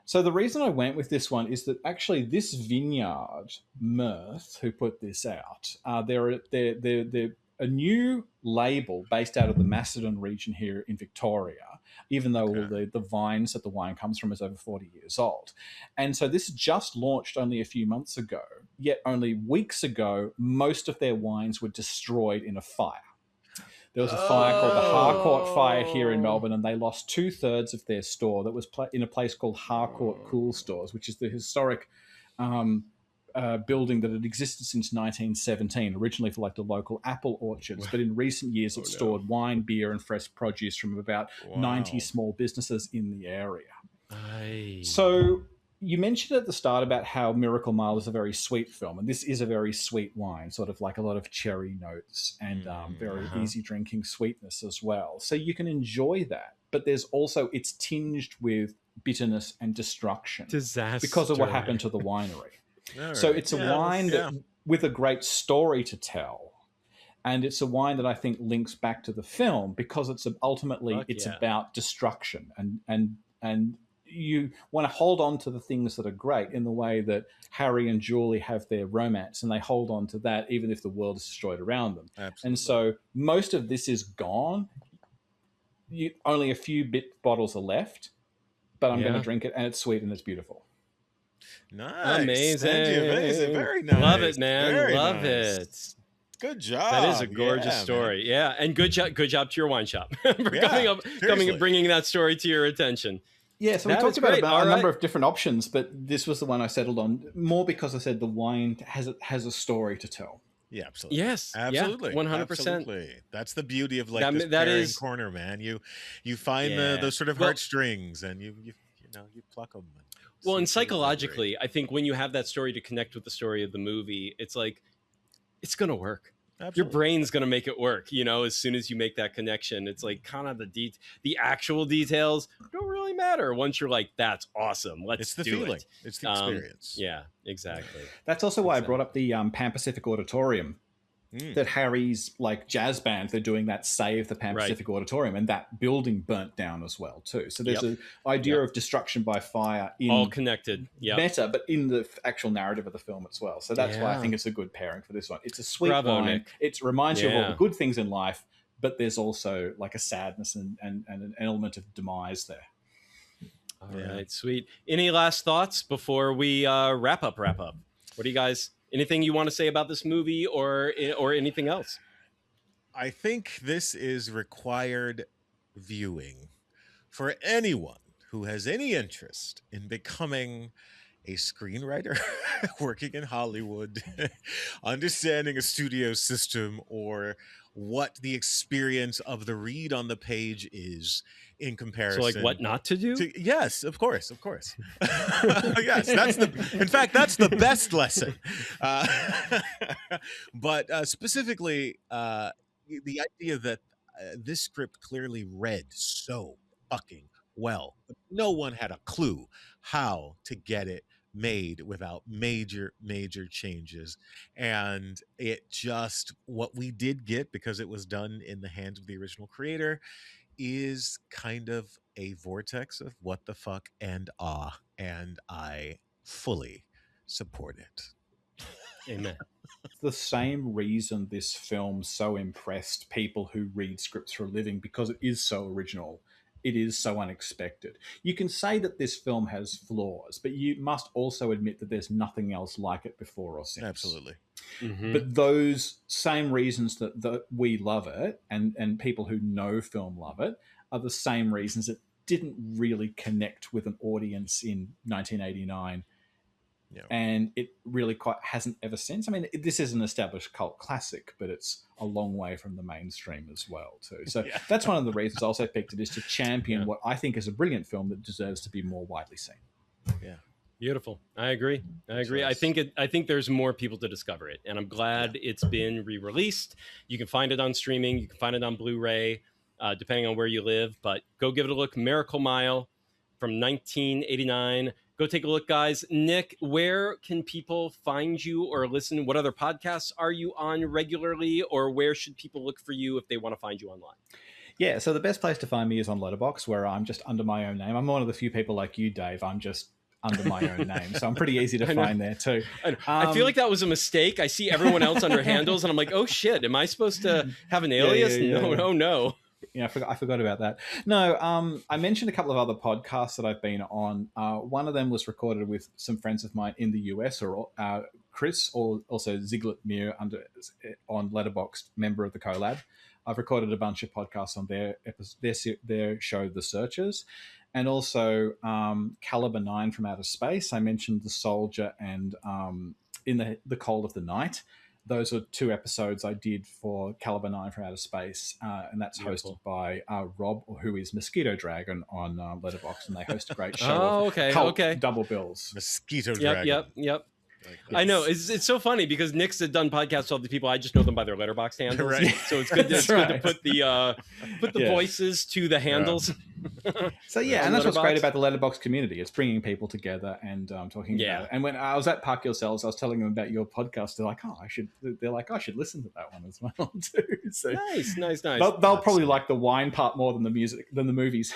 Speaker 1: So the reason I went with this one is that actually this vineyard, Merth, who put this out, they're a new label based out of the Macedon region here in Victoria, even though all the vines that the wine comes from is over 40 years old. And so this just launched only a few months ago, yet only weeks ago, most of their wines were destroyed in a fire. There was a fire called the Harcourt Fire here in Melbourne, and they lost 2/3 of their store that was in a place called Harcourt Cool Stores, which is the historic building that had existed since 1917, originally for like the local apple orchards. But in recent years, it stored wine, beer, and fresh produce from about 90 small businesses in the area.
Speaker 5: Nice.
Speaker 1: So you mentioned at the start about how Miracle Mile is a very sweet film, and this is a very sweet wine, sort of like a lot of cherry notes and very easy drinking sweetness as well. So you can enjoy that, but there's also, it's tinged with bitterness and destruction
Speaker 5: Disaster.
Speaker 1: because of what happened to the winery.
Speaker 2: All
Speaker 1: So
Speaker 2: right.
Speaker 1: it's a
Speaker 2: Yeah,
Speaker 1: wine
Speaker 2: yeah.
Speaker 1: that, with a great story to tell. And it's a wine that I think links back to the film because it's ultimately
Speaker 5: Fuck
Speaker 1: it's
Speaker 5: yeah.
Speaker 1: about destruction and you want to hold on to the things that are great in the way that Harry and Julie have their romance, and they hold on to that even if the world is destroyed around them.
Speaker 2: Absolutely.
Speaker 1: And so most of this is gone. Only a few bottles are left, but I'm going to drink it, and it's sweet and it's beautiful.
Speaker 2: Nice.
Speaker 5: Amazing.
Speaker 2: Sangiovese, very nice.
Speaker 5: Love it, man.
Speaker 2: Very
Speaker 5: Love
Speaker 2: nice.
Speaker 5: it.
Speaker 2: Good job.
Speaker 5: That is a gorgeous
Speaker 2: Yeah, man.
Speaker 5: story. Yeah, and good job to your wine shop for
Speaker 2: Yeah,
Speaker 5: coming
Speaker 2: seriously.
Speaker 5: and bringing that story to your attention.
Speaker 1: Yeah, so
Speaker 5: That
Speaker 1: we talked
Speaker 5: is
Speaker 1: about
Speaker 5: great. All
Speaker 1: a number
Speaker 5: right.
Speaker 1: of different options, but this was the one I settled on more because I said the wine has a story to tell.
Speaker 2: Yeah, absolutely.
Speaker 5: Yes.
Speaker 2: Absolutely.
Speaker 5: 100%.
Speaker 2: Absolutely. That's the beauty of like
Speaker 5: That-
Speaker 2: this
Speaker 5: that
Speaker 2: pairing
Speaker 5: is-
Speaker 2: corner, man. You find
Speaker 5: Yeah.
Speaker 2: those sort of
Speaker 5: Well-
Speaker 2: heartstrings and you you pluck them.
Speaker 5: Well, and psychologically, I think when you have that story to connect with the story of the movie, it's like, it's going to work.
Speaker 2: Absolutely.
Speaker 5: Your brain's going to make it work. As soon as you make that connection, it's like kind of the actual details don't really matter once you're like, that's awesome. Let's do
Speaker 2: feeling.
Speaker 5: it.
Speaker 2: It's the experience.
Speaker 5: Yeah, exactly.
Speaker 1: That's also why I brought up the Pan Pacific Auditorium. That Harry's like jazz band, they're doing that Save the Pan Pacific Auditorium, and that building burnt down as well too. So there's an idea of destruction by fire in
Speaker 5: all connected,
Speaker 1: meta, but in the actual narrative of the film as well. So that's why I think it's a good pairing for this one. It's a sweet wine.
Speaker 5: Nick.
Speaker 1: It reminds you of all the good things in life, but there's also like a sadness and an element of demise there.
Speaker 5: All right, sweet. Any last thoughts before we wrap up? What do you guys? Anything you want to say about this movie or anything else?
Speaker 2: I think this is required viewing for anyone who has any interest in becoming a screenwriter, working in Hollywood, understanding a studio system, or what the experience of the read on the page is in comparison.
Speaker 5: So like what not to do?
Speaker 2: Yes, of course. Yes, in fact, that's the best lesson. But specifically, the idea that this script clearly read so fucking well. No one had a clue how to get it made without major changes, and it just, what we did get, because it was done in the hands of the original creator, is kind of a vortex of what the fuck and I fully support it.
Speaker 5: Amen.
Speaker 1: It's the same reason this film so impressed people who read scripts for a living, because it is so original. It is so unexpected. You can say that this film has flaws, but you must also admit that there's nothing else like it before or since.
Speaker 2: Absolutely.
Speaker 5: Mm-hmm.
Speaker 1: But those same reasons that we love it and people who know film love it are the same reasons it didn't really connect with an audience in 1989.
Speaker 2: Yeah.
Speaker 1: And it really quite hasn't ever since. I mean, this is an established cult classic, but it's a long way from the mainstream as well, too. So that's one of the reasons I also picked it, is to champion what I think is a brilliant film that deserves to be more widely seen.
Speaker 2: Yeah.
Speaker 5: Beautiful. I agree. I think there's more people to discover it, and I'm glad it's been re-released. You can find it on streaming. You can find it on Blu-ray, depending on where you live. But go give it a look. Miracle Mile from 1989. Go take a look, guys. Nick, where can people find you or listen? What other podcasts are you on regularly, or where should people look for you if they want to find you online?
Speaker 1: Yeah, so the best place to find me is on Letterboxd, where I'm just under my own name. I'm one of the few people like you, Dave. I'm just under my own name, so I'm pretty easy to find there too.
Speaker 5: I feel like that was a mistake. I see everyone else under handles, and I'm like, oh shit, am I supposed to have an alias? No.
Speaker 1: Yeah, I forgot about that. No, I mentioned a couple of other podcasts that I've been on. One of them was recorded with some friends of mine in the US, or Chris, or also Ziglet Mir on Letterboxd, member of the Collab. I've recorded a bunch of podcasts on their show, The Searchers, and also Caliber 9 from Outer Space. I mentioned The Soldier and In the Cold of the Night. Those are 2 episodes I did for Caliber 9 from Outer Space, and that's hosted by Rob, who is Mosquito Dragon on Letterboxd, and they host a great show.
Speaker 5: Okay.
Speaker 1: Double bills.
Speaker 2: Mosquito Dragon.
Speaker 5: Yep. I know. It's so funny because Nick's had done podcasts with all the people. I just know them by their Letterboxd handles.
Speaker 2: Right.
Speaker 5: So it's good to put the voices to the handles.
Speaker 1: So and that's what's great about the Letterboxd community. It's bringing people together and talking about it. And when I was at Park Yourselves, I was telling them about your podcast. They're like, I should listen to that one as well too. So
Speaker 5: nice.
Speaker 1: They'll probably like the wine part more than the movies.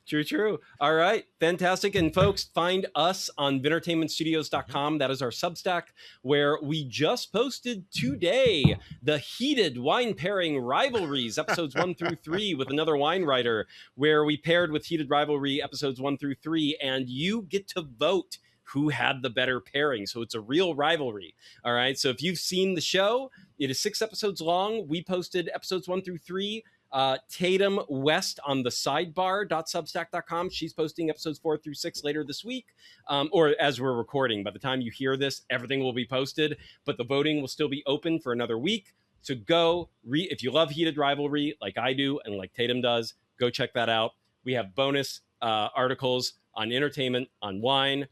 Speaker 5: True. All right, fantastic. And folks, find us on vintertainmentstudios.com. That is our Substack, where we just posted today the Heated Wine Pairing Rivalries, episodes 1 through 3, with another wine writer, where we paired with Heated Rivalry episodes 1 through 3, and you get to vote who had the better pairing. So it's a real rivalry. All right, so if you've seen the show, it is 6 episodes long. We posted episodes 1 through 3. Tatum West on the sidebar.substack.com. She's posting episodes 4 through 6 later this week, or as we're recording. By the time you hear this, everything will be posted, but the voting will still be open for another week. So go if you love Heated Rivalry like I do and like Tatum does, go check that out. We have bonus articles on entertainment, on wine,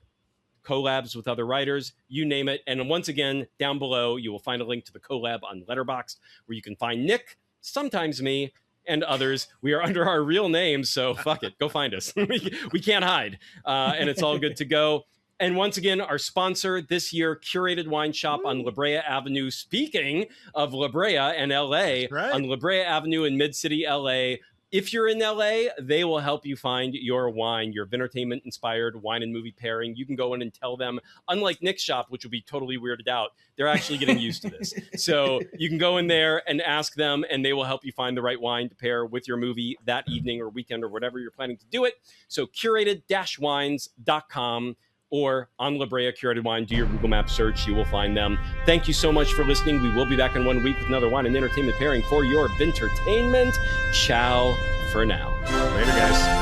Speaker 5: collabs with other writers, you name it. And once again, down below, you will find a link to the collab on Letterboxd, where you can find Nick, sometimes me, and others. We are under our real names, so fuck it, go find us. we can't hide, and it's all good to go. And once again, our sponsor this year, Curated Wine Shop on La Brea Avenue. Speaking of La Brea and LA,
Speaker 2: right.
Speaker 5: on La Brea Avenue in Mid-City, LA. If you're in LA, they will help you find your wine, your Vintertainment-inspired wine and movie pairing. You can go in and tell them, unlike Nick's shop, which will be totally weirded out, they're actually getting used to this. So you can go in there and ask them, and they will help you find the right wine to pair with your movie that evening or weekend or whatever you're planning to do it. So curated-wines.com or on La Brea Curated Wine. Do your Google Maps search. You will find them. Thank you so much for listening. We will be back in 1 week with another wine and entertainment pairing for your Vintertainment. Ciao for now.
Speaker 2: Later, guys.